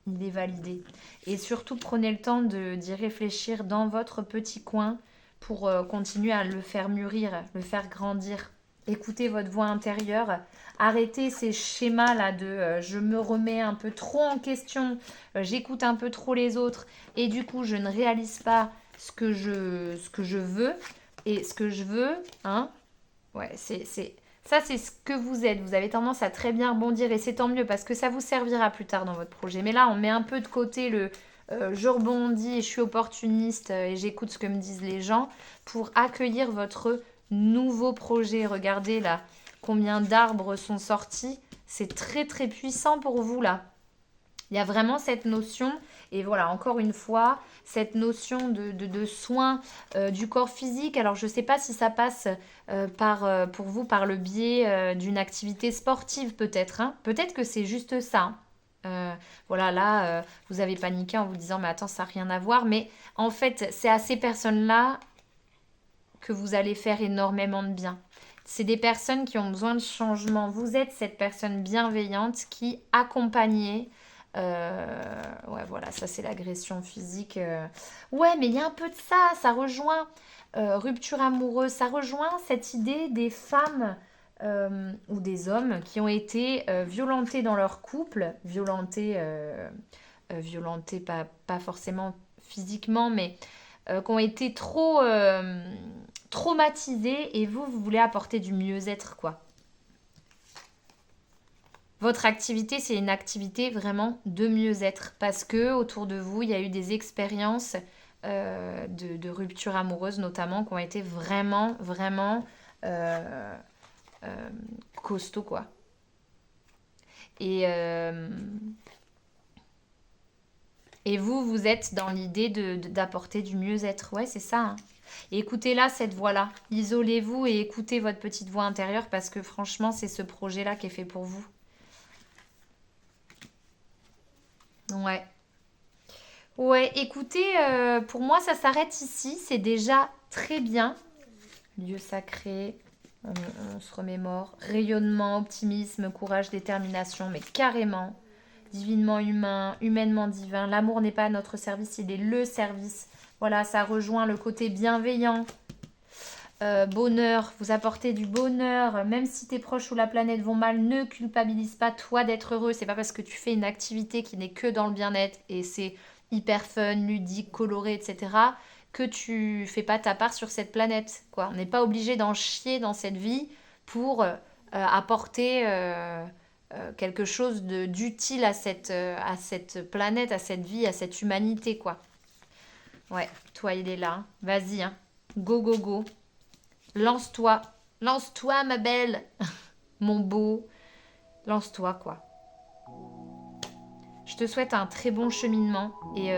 validé. Et surtout, prenez le temps d'y réfléchir dans votre petit coin pour continuer à le faire mûrir, le faire grandir. Écoutez votre voix intérieure. Arrêtez ces schémas-là de je me remets un peu trop en question, j'écoute un peu trop les autres et du coup, je ne réalise pas ce que je veux. Et ce que je veux, hein, ouais, ça, c'est ce que vous êtes. Vous avez tendance à très bien rebondir et c'est tant mieux parce que ça vous servira plus tard dans votre projet. Mais là, on met un peu de côté le je rebondis et je suis opportuniste et j'écoute ce que me disent les gens pour accueillir votre nouveau projet. Regardez là combien d'arbres sont sortis. C'est très très puissant pour vous là. Il y a vraiment cette notion, et voilà, encore une fois, cette notion de soin du corps physique. Alors, je ne sais pas si ça passe pour vous par le biais d'une activité sportive, peut-être, hein. Peut-être que c'est juste ça. Voilà, là, vous avez paniqué en vous disant, mais attends, ça n'a rien à voir. Mais en fait, c'est à ces personnes-là que vous allez faire énormément de bien. C'est des personnes qui ont besoin de changement. Vous êtes cette personne bienveillante qui accompagnait. Ouais, voilà, ça c'est l'agression physique. Ouais, mais il y a un peu de ça. Ça rejoint rupture amoureuse. Ça rejoint cette idée des femmes ou des hommes qui ont été violentés dans leur couple. Violentés pas forcément physiquement, mais qui ont été trop traumatisés et vous voulez apporter du mieux-être, quoi. Votre activité, c'est une activité vraiment de mieux-être parce que autour de vous, il y a eu des expériences de rupture amoureuse notamment qui ont été vraiment, vraiment euh, euh, costauds, quoi. Et, euh, et vous, vous êtes dans l'idée d'apporter du mieux-être. Ouais, c'est ça, hein. Et écoutez là cette voix-là. Isolez-vous et écoutez votre petite voix intérieure parce que franchement, c'est ce projet-là qui est fait pour vous. Ouais. Ouais, écoutez, pour moi, ça s'arrête ici. C'est déjà très bien. Lieu sacré, on, on se remémore. Rayonnement, optimisme, courage, détermination, mais carrément. Divinement humain, humainement divin. L'amour n'est pas à notre service, il est le service. Voilà, ça rejoint le côté bienveillant. Bonheur, vous apportez du bonheur, même si tes proches ou la planète vont mal, ne culpabilise pas toi d'être heureux. C'est pas parce que tu fais une activité qui n'est que dans le bien-être et c'est hyper fun, ludique, coloré, etc. que tu fais pas ta part sur cette planète, quoi. On n'est pas obligé d'en chier dans cette vie pour apporter quelque chose d'utile à cette planète, à cette vie, à cette humanité, quoi. Ouais, toi il est là, hein. Vas-y, hein. Go, go, go. Lance-toi. Lance-toi, ma belle. Mon beau. Lance-toi, quoi. Je te souhaite un très bon cheminement et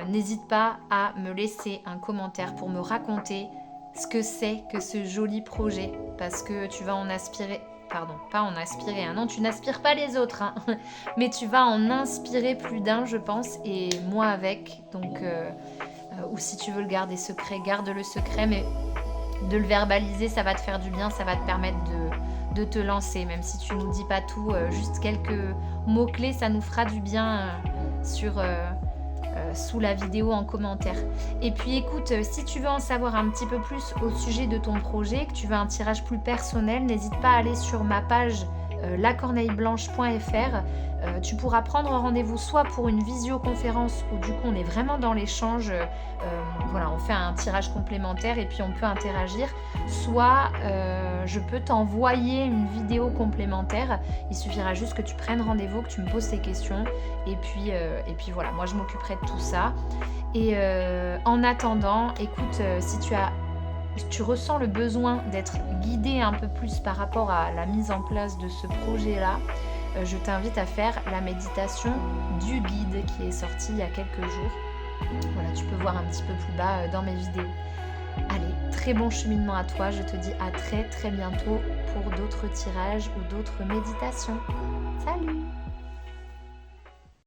n'hésite pas à me laisser un commentaire pour me raconter ce que c'est que ce joli projet parce que tu vas en pardon, pas en aspirer un. Non, tu n'aspires pas les autres, hein. Mais tu vas en inspirer plus d'un, je pense, et moi avec. Donc, ou si tu veux le garder secret, garde le secret, mais de le verbaliser, ça va te faire du bien, ça va te permettre de te lancer, même si tu nous dis pas tout, juste quelques mots-clés, ça nous fera du bien sous la vidéo en commentaire. Et puis écoute, si tu veux en savoir un petit peu plus au sujet de ton projet, que tu veux un tirage plus personnel, n'hésite pas à aller sur ma page lacorneilleblanche.fr. Tu pourras prendre rendez-vous soit pour une visioconférence où du coup on est vraiment dans l'échange, voilà, on fait un tirage complémentaire et puis on peut interagir, soit je peux t'envoyer une vidéo complémentaire. Il suffira juste que tu prennes rendez-vous, que tu me poses tes questions et puis voilà, moi je m'occuperai de tout ça. Et en attendant, écoute, si tu ressens le besoin d'être guidé un peu plus par rapport à la mise en place de ce projet-là, je t'invite à faire la méditation du guide qui est sortie il y a quelques jours. Voilà, tu peux voir un petit peu plus bas dans mes vidéos. Allez, très bon cheminement à toi. Je te dis à très très bientôt pour d'autres tirages ou d'autres méditations. Salut!